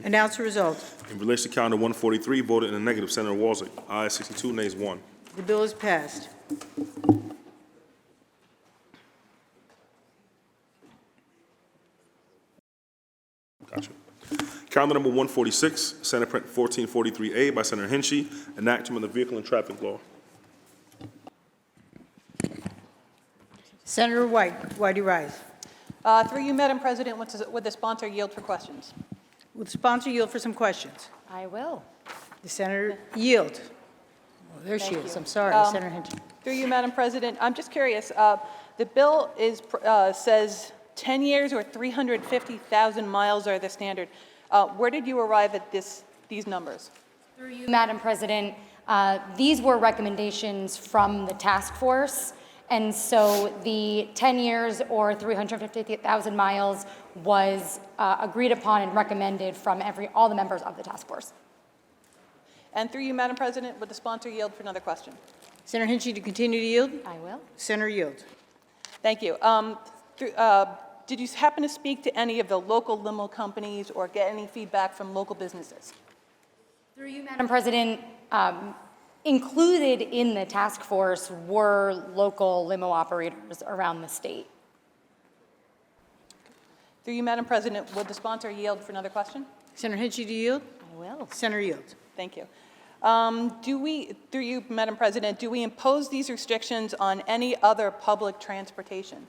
Announce the result. In relation to calendar 143, voted in the negative, Senator Walzek. Ayes 62, nays 1. The bill is passed. Gotcha. Calendar number 146, Senate Print 1443A by Senator Hinchey, enactment of the Vehicle and Traffic Law. Senator White, why do you rise? Through you, Madam President, would the sponsor yield for questions? Will the sponsor yield for some questions? I will. The senator yield. Oh, there she Thank is. you. I'm sorry, Senator Hinton. Through you, Madam President, I'm just curious. The bill says 10 years or 350,000 miles are the standard. Where did you arrive at these numbers? Through you, Madam President, these were recommendations from the task force, and so the 10 years or 350,000 miles was agreed upon and recommended from all the members of the task force. And through you, Madam President, would the sponsor yield for another question? Senator Hinchey, to continue to yield? I will. Senator yield. Thank you. Did you happen to speak to any of the local limo companies or get any feedback from local businesses? Through you, Madam President, included in the task force were local limo operators around the state. Through you, Madam President, would the sponsor yield for another question? Senator Hinchey, do you yield? I will. Senator yield. Thank you. Through you, Madam President, do we impose these restrictions on any other public transportation?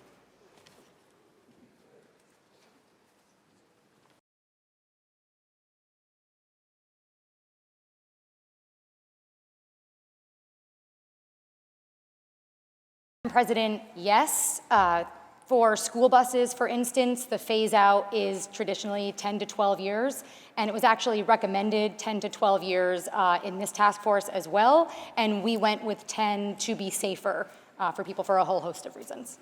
President, yes. For school buses, for instance, the phase out is traditionally 10 to 12 years, and it was actually recommended 10 to 12 years in this task force as well, and we went with 10 to be safer for people for a whole host of reasons.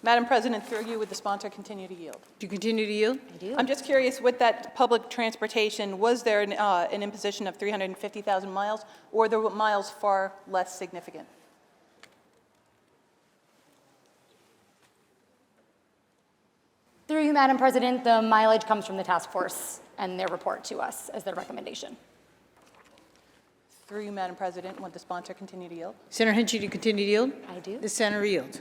Madam President, through you, would the sponsor continue to yield? Do you continue to yield? I do. I'm just curious, with that public transportation, was there an imposition of 350,000 miles, or the miles far less significant? Through you, Madam President, the mileage comes from the task force and their report to us as their recommendation. Through you, Madam President, would the sponsor continue to yield? Senator Hinchey, do you continue to yield? I do. The senator yields.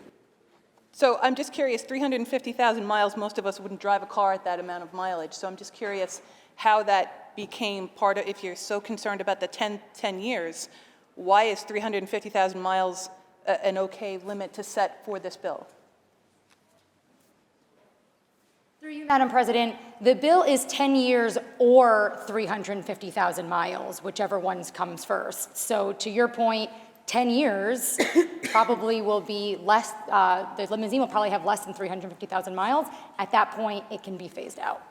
So I'm just curious, 350,000 miles, most of us wouldn't drive a car at that amount of mileage. So I'm just curious how that became part of, if you're so concerned about the 10 years, why is 350,000 miles an okay limit to set for this bill? Through you, Madam President, the bill is 10 years or 350,000 miles, whichever one comes first. So to your point, 10 years probably will be less, the limousine will probably have less than 350,000 miles. At that point, it can be phased out.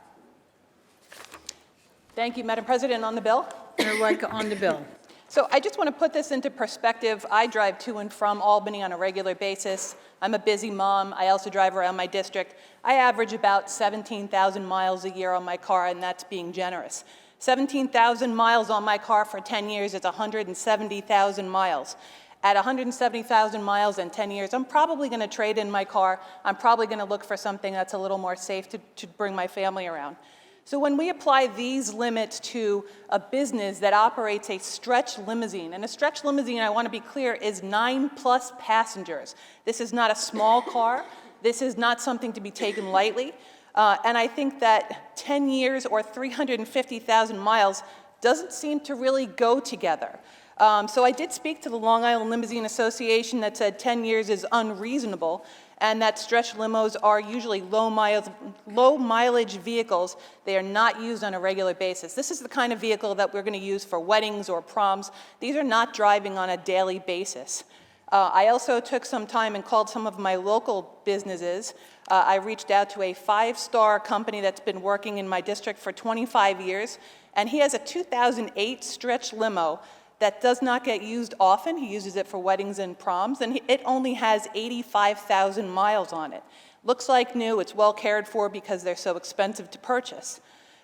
Thank you, Madam President. On the bill? Senator White on the bill. So I just want to put this into perspective. I drive to and from Albany on a regular basis. I'm a busy mom. I also drive around my district. I average about 17,000 miles a year on my car, and that's being generous. 17,000 miles on my car for 10 years is 170,000 miles. At 170,000 miles and 10 years, I'm probably going to trade in my car. I'm probably going to look for something that's a little more safe to bring my family around. So when we apply these limits to a business that operates a stretch limousine, and a stretch limousine, I want to be clear, is 9+ passengers. This is not a small car. This is not something to be taken lightly. And I think that 10 years or 350,000 miles doesn't seem to really go together. So I did speak to the Long Island Limousine Association that said 10 years is unreasonable, and that stretch limos are usually low mileage vehicles. They are not used on a regular basis. This is the kind of vehicle that we're going to use for weddings or proms. These are not driving on a daily basis. I also took some time and called some of my local businesses. I reached out to a 5-star company that's been working in my district for 25 years, and he has a 2008 stretch limo that does not get used often. He uses it for weddings and proms, and it only has 85,000 miles on it. Looks like new. It's well cared for because they're so expensive to purchase.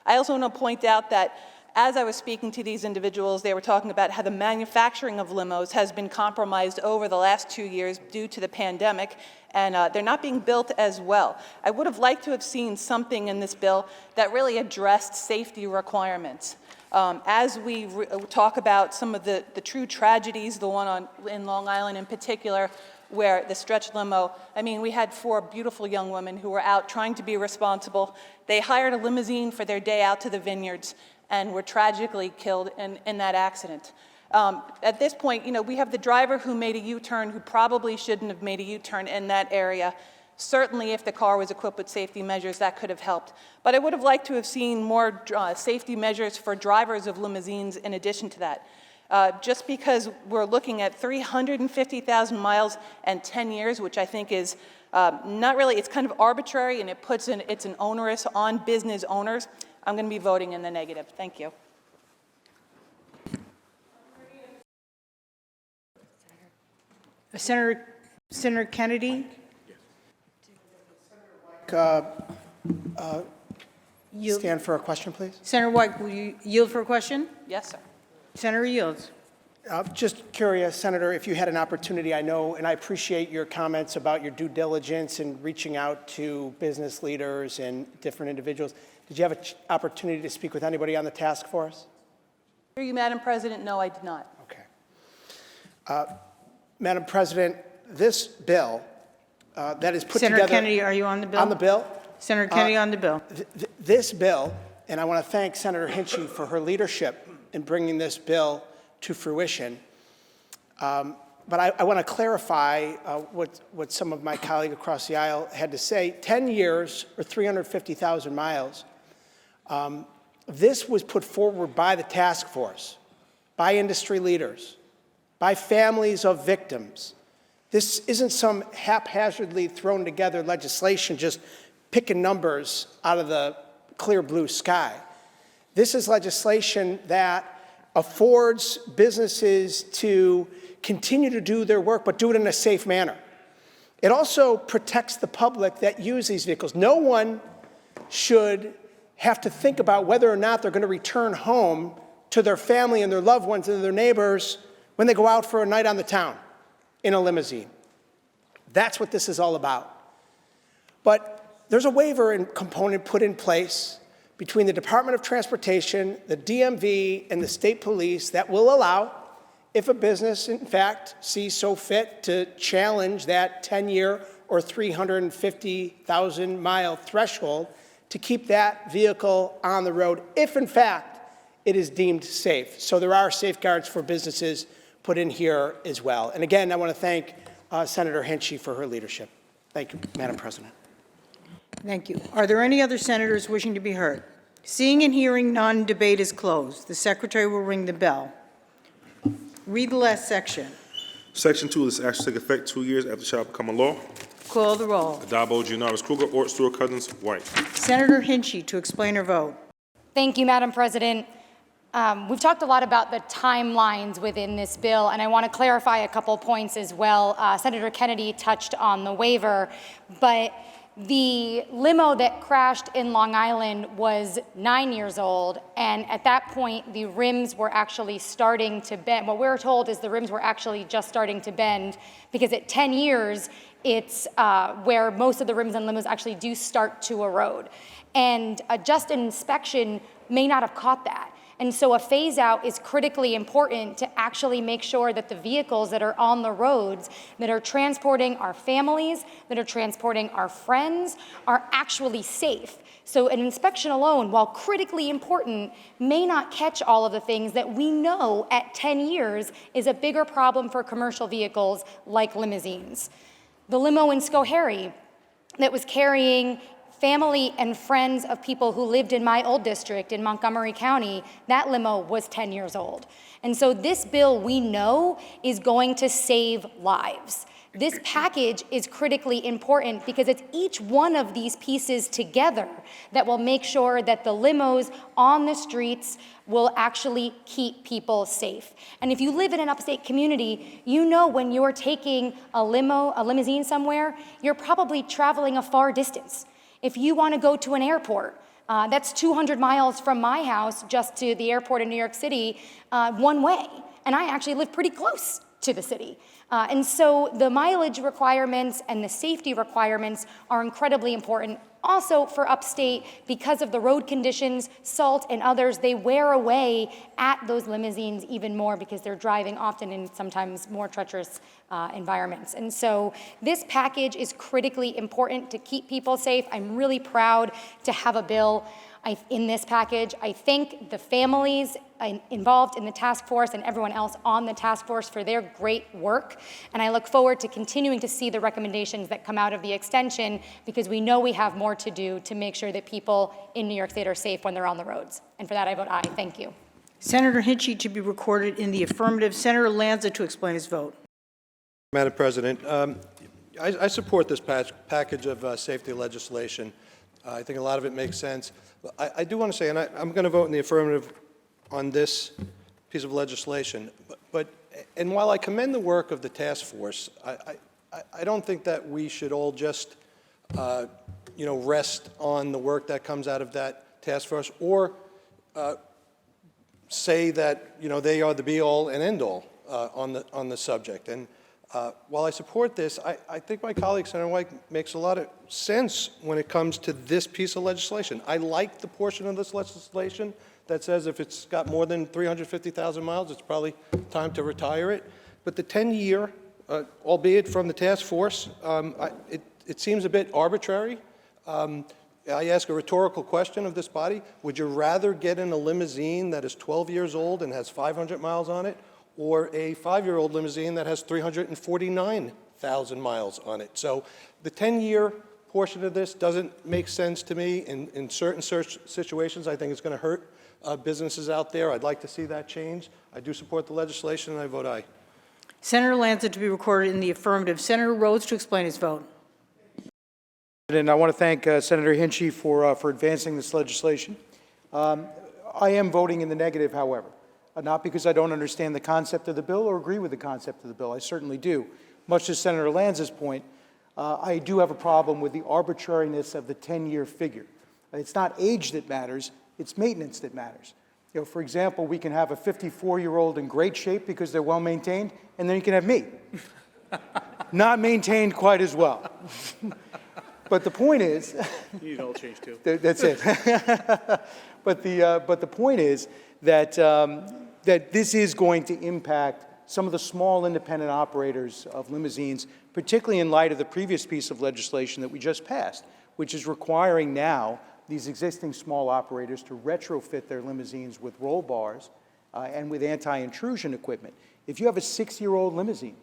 I also want to point out that as I was speaking to these individuals, they were talking about how the manufacturing of limos has been compromised over the last 2 years due to the pandemic, and they're not being built as well. I would have liked to have seen something in this bill that really addressed safety requirements. As we talk about some of the true tragedies, the one in Long Island in particular, where the stretch limo, I mean, we had 4 beautiful young women who were out trying to be responsible. They hired a limousine for their day out to the vineyards and were tragically killed in that accident. At this point, you know, we have the driver who made a U-turn who probably shouldn't have made a U-turn in that area. Certainly, if the car was equipped with safety measures, that could have helped. But I would have liked to have seen more safety measures for drivers of limousines in addition to that. Just because we're looking at 350,000 miles and 10 years, which I think is not really, it's kind of arbitrary, and it's an onerous on business owners, I'm going to be voting in the negative. Thank you. Senator Kennedy? Stand for a question, please. Senator White, will you yield for a question? Yes, sir. Senator yields. Just curious, Senator, if you had an opportunity, I know, and I appreciate your comments about your due diligence and reaching out to business leaders and different individuals. Did you have an opportunity to speak with anybody on the task force? Through you, Madam President, no, I did not. Okay. Madam President, this bill that is put Senator together... Kennedy, are you on the bill? On the bill? Senator Kennedy on the bill. This bill, and I want to thank Senator Hinchey for her leadership in bringing this bill to fruition. But I want to clarify what some of my colleagues across the aisle had to say. 10 years or 350,000 miles, this was put forward by the task force, by industry leaders, by families of victims. This isn't some haphazardly thrown together legislation just picking numbers out of the clear blue sky. This is legislation that affords businesses to continue to do their work, but do it in a safe manner. It also protects the public that use these vehicles. No one should have to think about whether or not they're going to return home to their family and their loved ones and their neighbors when they go out for a night on the town in a limousine. That's what this is all about. But there's a waiver and component put in place between the Department of Transportation, the DMV, and the state police that will allow, if a business, in fact, sees so fit to challenge that 10-year or 350,000-mile threshold, to keep that vehicle on the road if, in fact, it is deemed safe. So there are safeguards for businesses put in here as well. And again, I want to thank Senator Hinchey for her leadership. Thank you, Madam President. Thank you. Are there any other senators wishing to be heard? Seeing and hearing none, debate is closed. The secretary will ring the bell. Read the last section. Section 2 of this act shall take effect 2 years after it shall become a law. Call the roll. Addabbo, Gianaris Kruger, Ort, Stewart Cousins, White. Senator Hinchey to explain her vote. Thank you, Madam President. We've talked a lot about the timelines within this bill, and I want to clarify a couple points as well. Senator Kennedy touched on the waiver, but the limo that crashed in Long Island was 9 years old, and at that point, the rims were actually starting to bend. What we're told is the rims were actually just starting to bend, because at 10 years, it's where most of the rims and limos actually do start to erode. And just an inspection may not have caught that. And so a phase out is critically important to actually make sure that the vehicles that are on the roads that are transporting our families, that are transporting our friends, are actually safe. So an inspection alone, while critically important, may not catch all of the things that we know at 10 years is a bigger problem for commercial vehicles like limousines. The limo in Schoharie that was carrying family and friends of people who lived in my old district in Montgomery County, that limo was 10 years old. And so this bill, we know, is going to save lives. This package is critically important because it's each one of these pieces together that will make sure that the limos on the streets will actually keep people safe. And if you live in an upstate community, you know when you're taking a limousine somewhere, you're probably traveling a far distance. If you want to go to an airport, that's 200 miles from my house just to the airport in New York City, one way. And I actually live pretty close to the city. And so the mileage requirements and the safety requirements are incredibly important. Also for upstate, because of the road conditions, salt and others, they wear away at those limousines even more because they're driving often in sometimes more treacherous environments. And so this package is critically important to keep people safe. I'm really proud to have a bill in this package. I thank the families involved in the task force and everyone else on the task force for their great work. And I look forward to continuing to see the recommendations that come out of the extension, because we know we have more to do to make sure that people in New York State are safe when they're on the roads. And for that, I vote aye. Thank you. Senator Hinchey to be recorded in the affirmative. Senator Lanza to explain his vote. Madam President, I support this package of safety legislation. I think a lot of it makes sense. I do want to say, and I'm going to vote in the affirmative on this piece of legislation, and while I commend the work of the task force, I don't think that we should all just, rest on the work that comes out of that task force, or say that, they are the be-all and end-all on the subject. And while I support this, I think my colleague, Senator White, makes a lot of sense when it comes to this piece of legislation. I like the portion of this legislation that says if it's got more than 350,000 miles, it's probably time to retire it. But the 10-year, albeit from the task force, it seems a bit arbitrary. I ask a rhetorical question of this body. Would you rather get in a limousine that is 12 years old and has 500 miles on it, or a 5-year-old limousine that has 349,000 miles on it? So the 10-year portion of this doesn't make sense to me. In certain situations, I think it's going to hurt businesses out there. I'd like to see that change. I do support the legislation, and I vote aye. Senator Lanza to be recorded in the affirmative. Senator Rhodes to explain his vote. And I want to thank Senator Hinchey for advancing this legislation. I am voting in the negative, however. Not because I don't understand the concept of the bill or agree with the concept of the bill. I certainly do. Much to Senator Lanza's point, I do have a problem with the arbitrariness of the 10-year figure. It's not age that matters, it's maintenance that matters. You know, for example, we can have a 54-year-old in great shape because they're well-maintained, and then you can have me, not maintained quite as well. But the point is... You need oil change, too. That's it. But the point is that, that this is going to impact some of the small independent operators of limousines, particularly in light of the previous piece of legislation that we just passed, which is requiring now these existing small operators to retrofit their limousines with roll bars and with anti-intrusion equipment. If you have a 6-year-old limousine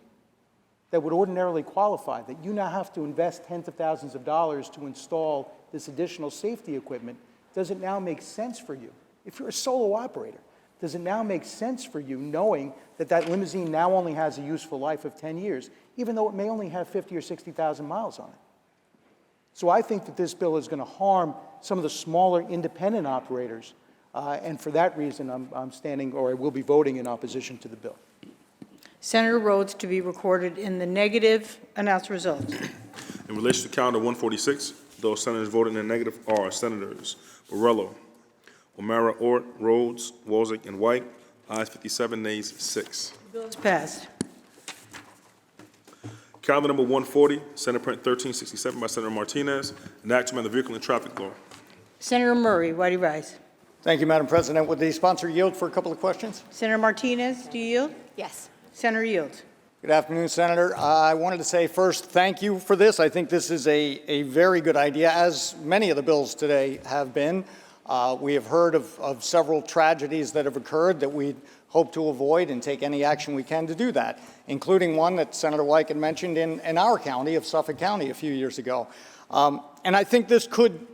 that would ordinarily qualify, that you now have to invest tens of thousands of dollars to install this additional safety equipment, does it now make sense for you? If you're a solo operator, does it now make sense for you knowing that that limousine now only has a useful life of 10 years, even though it may only have 50 or 60,000 miles on it? So I think that this bill is going to harm some of the smaller independent operators, and for that reason, I'm standing, or I will be voting in opposition to the bill. Senator Rhodes to be recorded in the negative. Announce the results. In relation to calendar 146, those senators voted in the negative are Senators Borrello, O'Mara, Ort, Rhodes, Walzek, and White. Ayes 57, nays 6. The bill is passed. Calendar number 140, Senate Print 1367 by Senator Martinez, an act to amend the Vehicle and Traffic Law. Senator Murray, why do you rise? Thank you, Madam President. Would the sponsor yield for a couple of questions? Senator Martinez, do you yield? Yes. Senator yields. Good afternoon, Senator. I wanted to say first, thank you for this. I think this is a very good idea, as many of the bills today have been. We have heard of several tragedies that have occurred that we hope to avoid and take any action we can to do that, including one that Senator Weick had mentioned in our county of Suffolk County a few years ago. And I think this could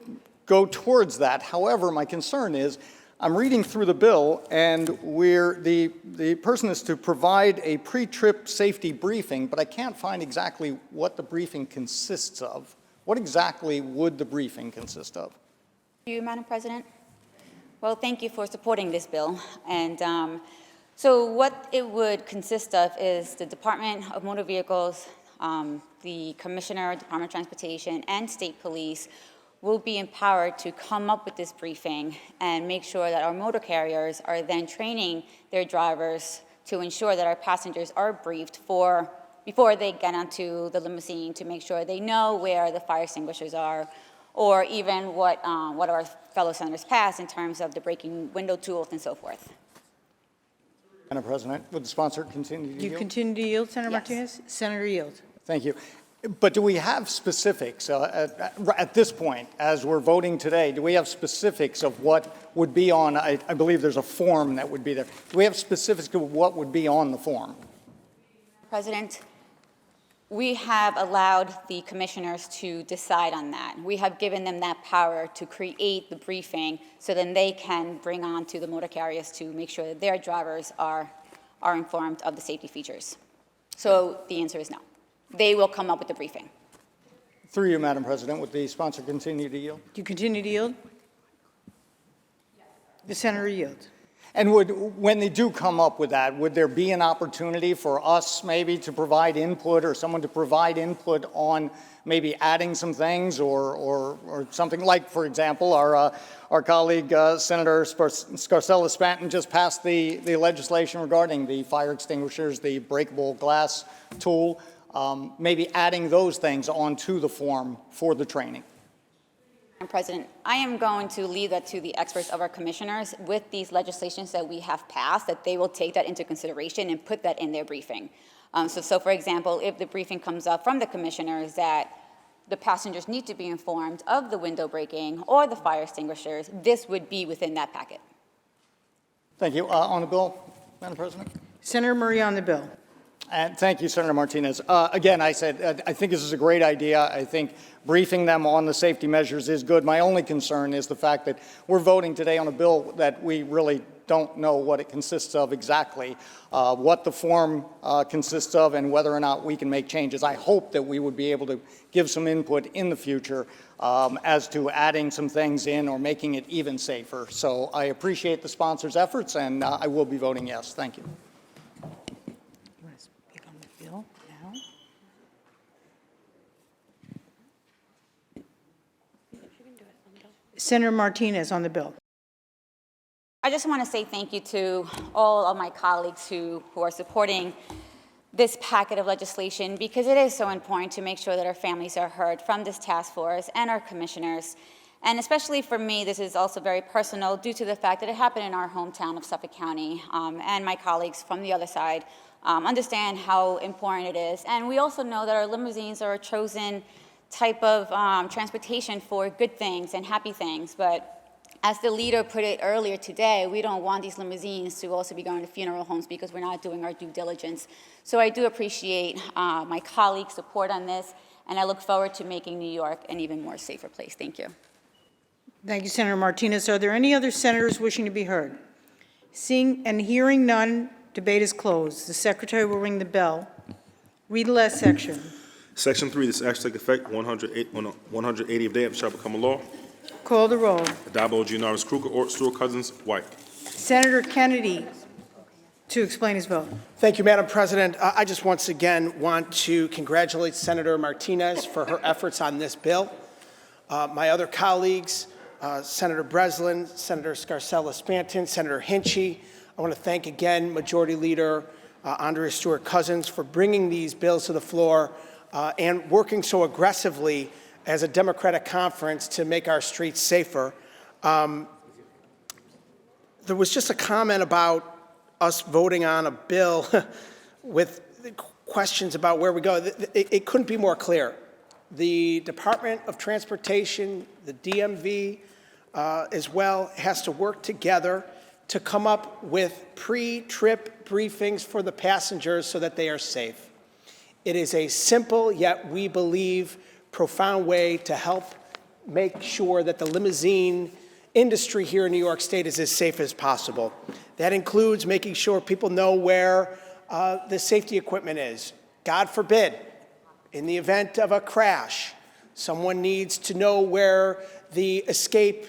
go towards that. However, my concern is I'm reading through the bill, and the person is to provide a pre-trip safety briefing, but I can't find exactly what the briefing consists of. What exactly would the briefing consist of? Thank you, Madam President. Well, thank you for supporting this bill. And so what it would consist of is the Department of Motor Vehicles, the Commissioner, Department of Transportation, and State Police will be empowered to come up with this briefing and make sure that our motor carriers are then training their drivers to ensure that our passengers are briefed before they get onto the limousine, to make sure they know where the fire extinguishers are, or even what our fellow senators passed in terms of the breaking window tools and so forth. Madam President, would the sponsor continue to yield? You continue to yield, Senator Yes. Martinez? Senator yield. Thank you. But do we have specifics at this point, as we're voting today, do we have specifics of what would be on, I believe there's a form that would be there. Do we have specifics of what would be on the form? President, we have allowed the commissioners to decide on that. We have given them that power to create the briefing so then they can bring on to the motor carriers to make sure that their drivers are informed of the safety features. So the answer is no. They will come up with the briefing. Through you, Madam President, would the sponsor continue to yield? Do you continue to yield? The senator yields. And when they do come up with that, would there be an opportunity for us maybe to provide input, or someone to provide input on maybe adding some things, or something like, for example, our colleague Senator Scarcella-Spanton just passed the legislation regarding the fire extinguishers, the breakable glass tool, maybe adding those things onto the form for the training. Madam President, I am going to leave that to the experts of our commissioners with these legislations that we have passed, that they will take that into consideration and put that in their briefing. So for example, if the briefing comes up from the commissioners that the passengers need to be informed of the window breaking or the fire extinguishers, this would be within that packet. Thank you. On the bill, Madam President? Senator Murray on the bill. And thank you, Senator Martinez. Again, I said, I think this is a great idea. I think briefing them on the safety measures is good. My only concern is the fact that we're voting today on a bill that we really don't know what it consists of exactly, what the form consists of, and whether or not we can make changes. I hope that we would be able to give some input in the future as to adding some things in or making it even safer. So I appreciate the sponsor's efforts, and I will be voting yes. Thank you. You want to speak on the bill now? Senator Martinez on the bill. I just want to say thank you to all of my colleagues who are supporting this packet of legislation, because it is so important to make sure that our families are heard from this task force and our commissioners. And especially for me, this is also very personal due to the fact that it happened in our hometown of Suffolk County, and my colleagues from the other side understand how important it is. And we also know that our limousines are a chosen type of transportation for good things and happy things, but as the leader put it earlier today, we don't want these limousines to also be going to funeral homes because we're not doing our due diligence. So I do appreciate my colleagues' support on this, and I look forward to making New York an even more safer place. Thank you. Thank you, Senator Martinez. Are there any other senators wishing to be heard? Seeing and hearing none, debate is closed. The secretary will ring the bell. Read the last section. Section 3, this act shall take effect on the 180th day and shall become a law. Call the roll. Addabbo, Gianaris, Kruger, Ort, Stewart, Cousins, White. Senator Kennedy to explain his vote. Thank you, Madam President. I just once again want to congratulate Senator Martinez for her efforts on this bill. My other colleagues, Senator Breslin, Senator Scarcella-Spanton, Senator Hinchey. I want to thank again Majority Leader Andrea Stewart-Cousins for bringing these bills to the floor and working so aggressively as a Democratic conference to make our streets safer. There was just a comment about us voting on a bill with questions about where we go. It couldn't be more clear. The Department of Transportation, the DMV as well, has to work together to come up with pre-trip briefings for the passengers so that they are safe. It is a simple, yet we believe, profound way to help make sure that the limousine industry here in New York State is as safe as possible. That includes making sure people know where the safety equipment is. God forbid, in the event of a crash, someone needs to know where the escape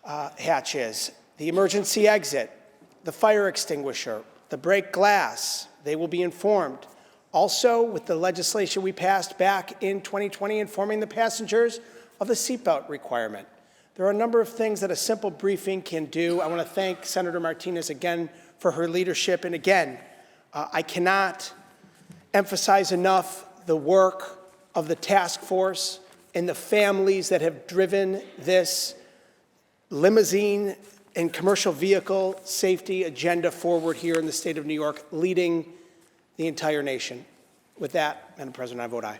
hatch is, the emergency exit, the fire extinguisher, the brake glass. They will be informed. Also, with the legislation we passed back in 2020, informing the passengers of the seatbelt requirement. There are a number of things that a simple briefing can do. I want to thank Senator Martinez again for her leadership. And again, I cannot emphasize enough the work of the task force and the families that have driven this limousine and commercial vehicle safety agenda forward here in the state of New York, leading the entire nation. With that, Madam President, I vote aye.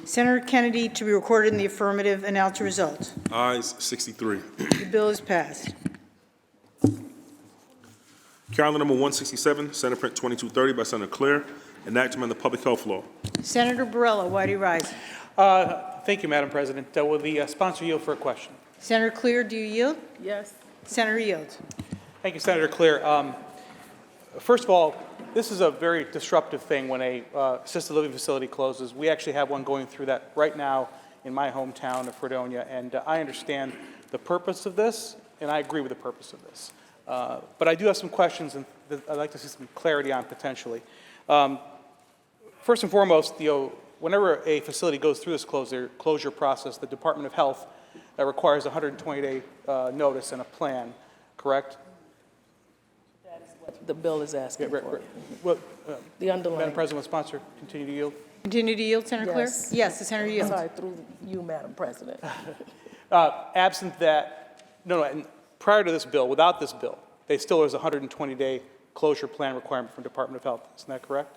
Senator Kennedy to be recorded in the affirmative. Announce the result. Ayes 63. The bill is passed. Calendar number 167, Senate Print 2230 by Senator Claire, enactment of the public health law. Senator Barella, why do you rise? Thank you, Madam President. Will the sponsor yield for a question? Senator Clear, do you yield? Yes. Senator yields. Thank you, Senator Clear. First of all, this is a very disruptive thing when a assisted living facility closes. We actually have one going through that right now in my hometown of Fredonia, and I understand the purpose of this, and I agree with the purpose of this. But I do have some questions and that I'd like to see some clarity on potentially. First and foremost, whenever a facility goes through this closure process, the Department of Health requires a 120-day notice and a plan, correct? That is what the bill is asking for. Well, The underlying. Madam President, will sponsor continue to yield? Continue to yield, Senator Clear? Yes. Yes, the senator yields. Sorry, through you, Madam President. Absent that, and prior to this bill, without this bill, there still is a 120-day closure plan requirement from Department of Health. Isn't that correct?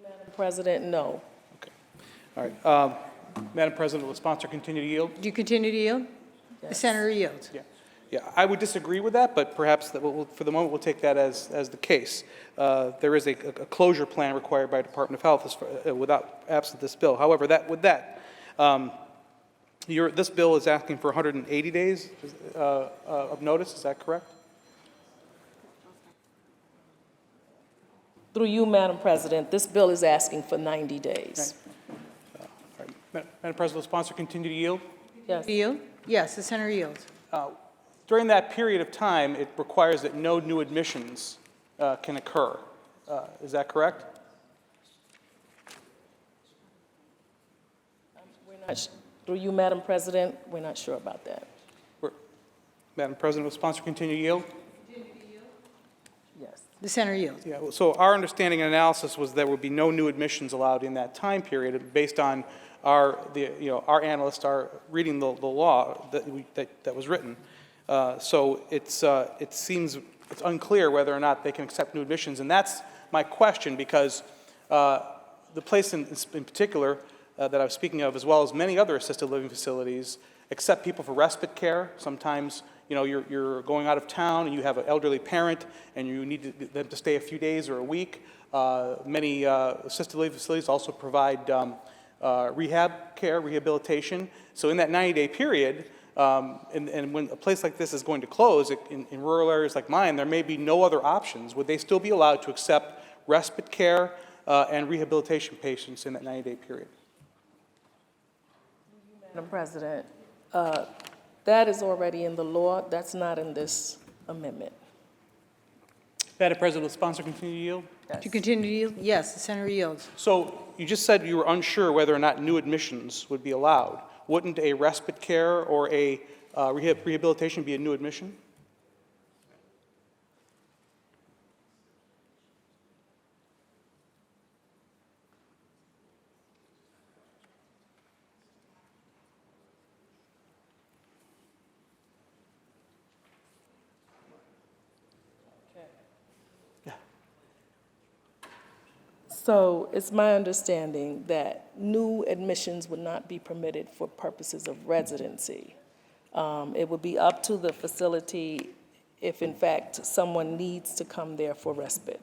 Madam President, no. Okay. All right. Madam President, will the sponsor continue to yield? Do you continue to yield? The senator yields. Yeah. Yeah, I would disagree with that, but perhaps that for the moment we'll take that as the case. There is a closure plan required by Department of Health without absent this bill. However, this bill is asking for 180 days of notice. Is that correct? Through you, Madam President, this bill is asking for 90 days. All right. Madam President, will the sponsor continue to yield? Yes. Yield? Yes, the senator yields. During that period of time, it requires that no new admissions can occur. Is that correct? Through you, Madam President, we're not sure about that. Madam President, will sponsor continue to yield? Yes. The senator yields. Yeah, so our understanding and analysis was there would be no new admissions allowed in that time period based on our analysts are reading the law that was written. So it seems it's unclear whether or not they can accept new admissions, and that's my question because the place in particular that I was speaking of, as well as many other assisted living facilities, accept people for respite care. Sometimes, you're going out of town and you have an elderly parent and you need them to stay a few days or a week. Many assisted living facilities also provide rehab care, rehabilitation. So in that 90-day period, and when a place like this is going to close, in rural areas like mine, there may be no other options. Would they still be allowed to accept respite care and rehabilitation patients in that 90-day period? Madam President, that is already in the law. That's not in this amendment. Madam President, will sponsor continue to yield? Yes. To continue to yield? Yes, the senator yields. So you just said you were unsure whether or not new admissions would be allowed. Wouldn't a respite care or a rehabilitation be a new admission? So it's my understanding that new admissions would not be permitted for purposes of residency. It would be up to the facility if, in fact, someone needs to come there for respite.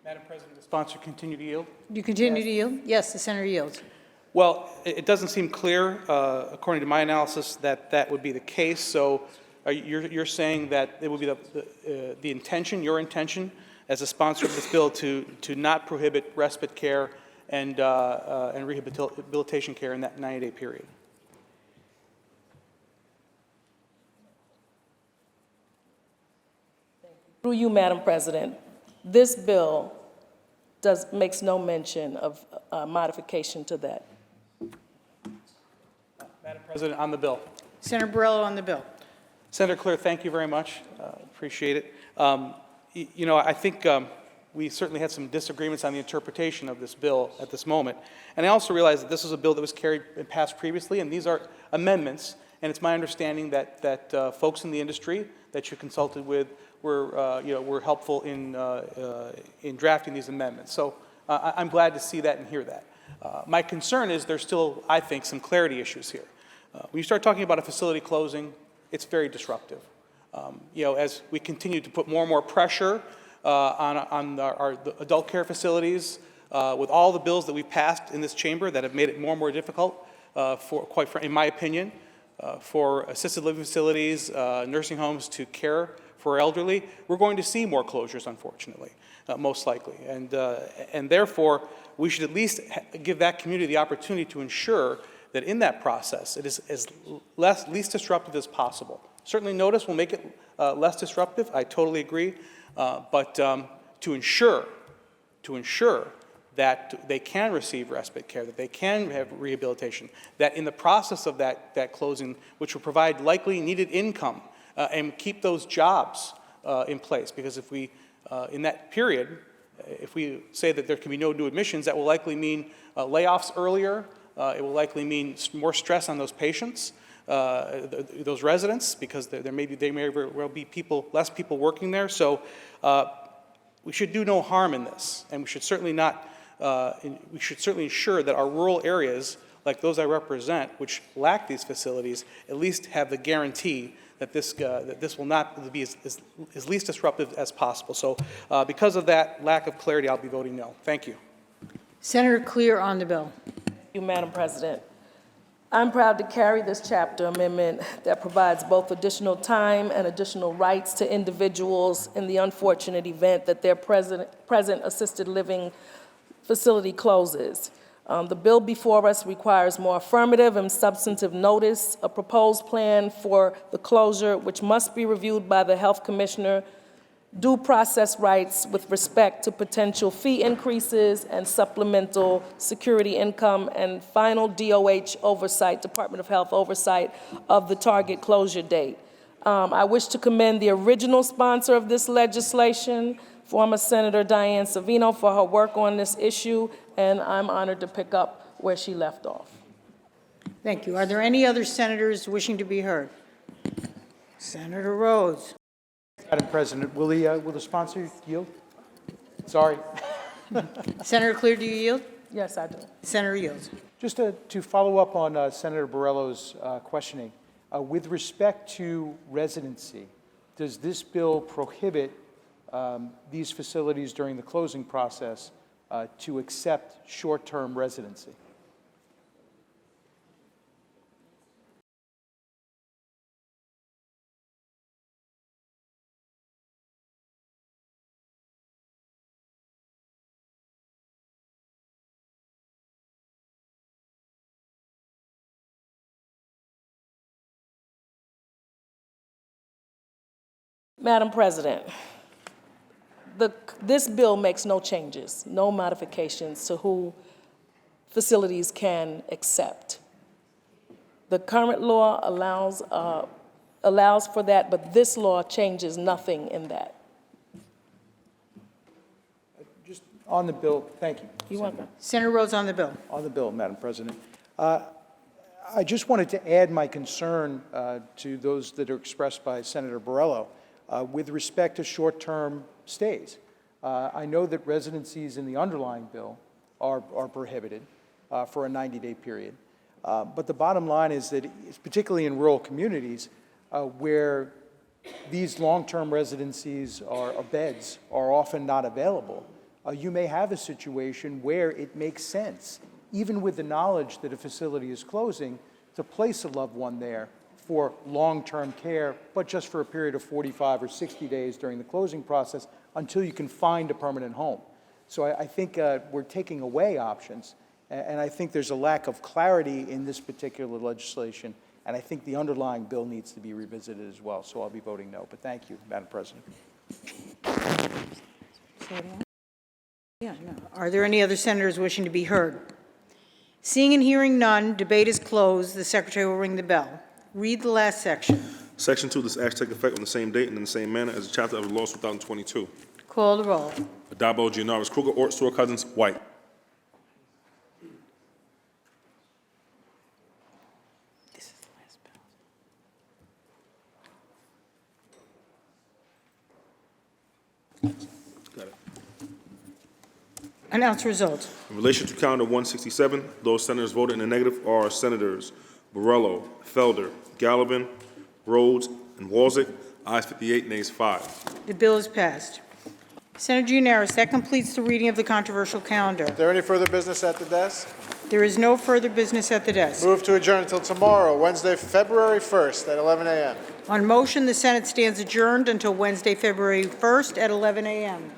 Madam President, the sponsor continue to yield? Do you continue to yield? Yes, the senator yields. Well, it doesn't seem clear, according to my analysis, that would be the case. So you're saying that it would be the intention, your intention, as a sponsor of this bill, to not prohibit respite care and rehabilitation care in that 90-day period. Through you, Madam President, this bill makes no mention of modification to that. Madam President, on the bill. Senator Borrello on the bill. Senator Claire, thank you very much. Appreciate it. I think we certainly had some disagreements on the interpretation of this bill at this moment. And I also realize that this is a bill that was carried and passed previously, and these are amendments. And it's my understanding that folks in the industry that you consulted with were helpful in drafting these amendments. So I'm glad to see that and hear that. My concern is there's still, I think, some clarity issues here. When you start talking about a facility closing, it's very disruptive. As we continue to put more and more pressure on the adult care facilities, with all the bills that we've passed in this chamber that have made it more and more difficult, in my opinion, for assisted living facilities, nursing homes to care for elderly, we're going to see more closures, unfortunately, most likely. And therefore, we should at least give that community the opportunity to ensure that in that process, it is as least disruptive as possible. Certainly notice will make it less disruptive, I totally agree, but to ensure that they can receive respite care, that they can have rehabilitation, that in the process of that closing, which will provide likely needed income and keep those jobs in place, because if we, in that period, if we say that there can be no new admissions, that will likely mean layoffs earlier, it will likely mean more stress on those patients, those residents, because there may well be less people working there. So we should do no harm in this, and we should certainly ensure that our rural areas, like those I represent, which lack these facilities, at least have the guarantee that this will not be as least disruptive as possible. So because of that lack of clarity, I'll be voting no. Thank you. Senator Clear on the bill. Thank you, Madam President. I'm proud to carry this chapter amendment that provides both additional time and additional rights to individuals in the unfortunate event that their present assisted living facility closes. The bill before us requires more affirmative and substantive notice, a proposed plan for the closure, which must be reviewed by the health commissioner due process rights with respect to potential fee increases and supplemental security income, and final DOH oversight, Department of Health oversight of the target closure date. I wish to commend the original sponsor of this legislation, former Senator Diane Savino, for her work on this issue, and I'm honored to pick up where she left off. Thank you. Are there any other senators wishing to be heard? Senator Rhodes. Madam President, will the sponsor yield? Sorry. Senator Clear, do you yield? Yes, I do. Senator yields. Just to follow up on Senator Borrello's questioning, with respect to residency, does this bill prohibit these facilities during the closing process to accept short-term residency? Madam President, this bill makes no changes, no modifications to who facilities can accept. The current law allows for that, but this law changes nothing in that. Just on the bill, thank you. You're welcome. Senator Rhodes on the bill. On the bill, Madam President. I just wanted to add my concern to those that are expressed by Senator Borrello with respect to short-term stays. I know that residencies in the underlying bill are prohibited for a 90-day period. But the bottom line is that, particularly in rural communities where these long-term residencies or beds are often not available, you may have a situation where it makes sense, even with the knowledge that a facility is closing, to place a loved one there for long-term care, but just for a period of 45 or 60 days during the closing process until you can find a permanent home. So I think we're taking away options, and I think there's a lack of clarity in this particular legislation, and I think the underlying bill needs to be revisited as well. So I'll be voting no. But thank you, Madam President. Yeah, no. Are there any other senators wishing to be heard? Seeing and hearing none, debate is closed. The Secretary will ring the bell. Read the last section. Section 2, this act take effect on the same date and in the same manner as the chapter of the law 2022. Call the roll. Addabbo, Gianaris, Kruger, Ort, Stewart, Cousins, White. This is the last bill. Got it. Announce results. In relation to calendar 167, those senators voted in the negative are Senators Borrello, Felder, Gallivan, Rhodes, and Walczak. Ayes 58, nays 5. The bill is passed. Senator Gianaris, that completes the reading of the controversial calendar. Is there any further business at the desk? There is no further business at the desk. Move to adjourn until tomorrow, Wednesday, February 1st at 11 a.m. On motion, the Senate stands adjourned until Wednesday, February 1st at 11 a.m.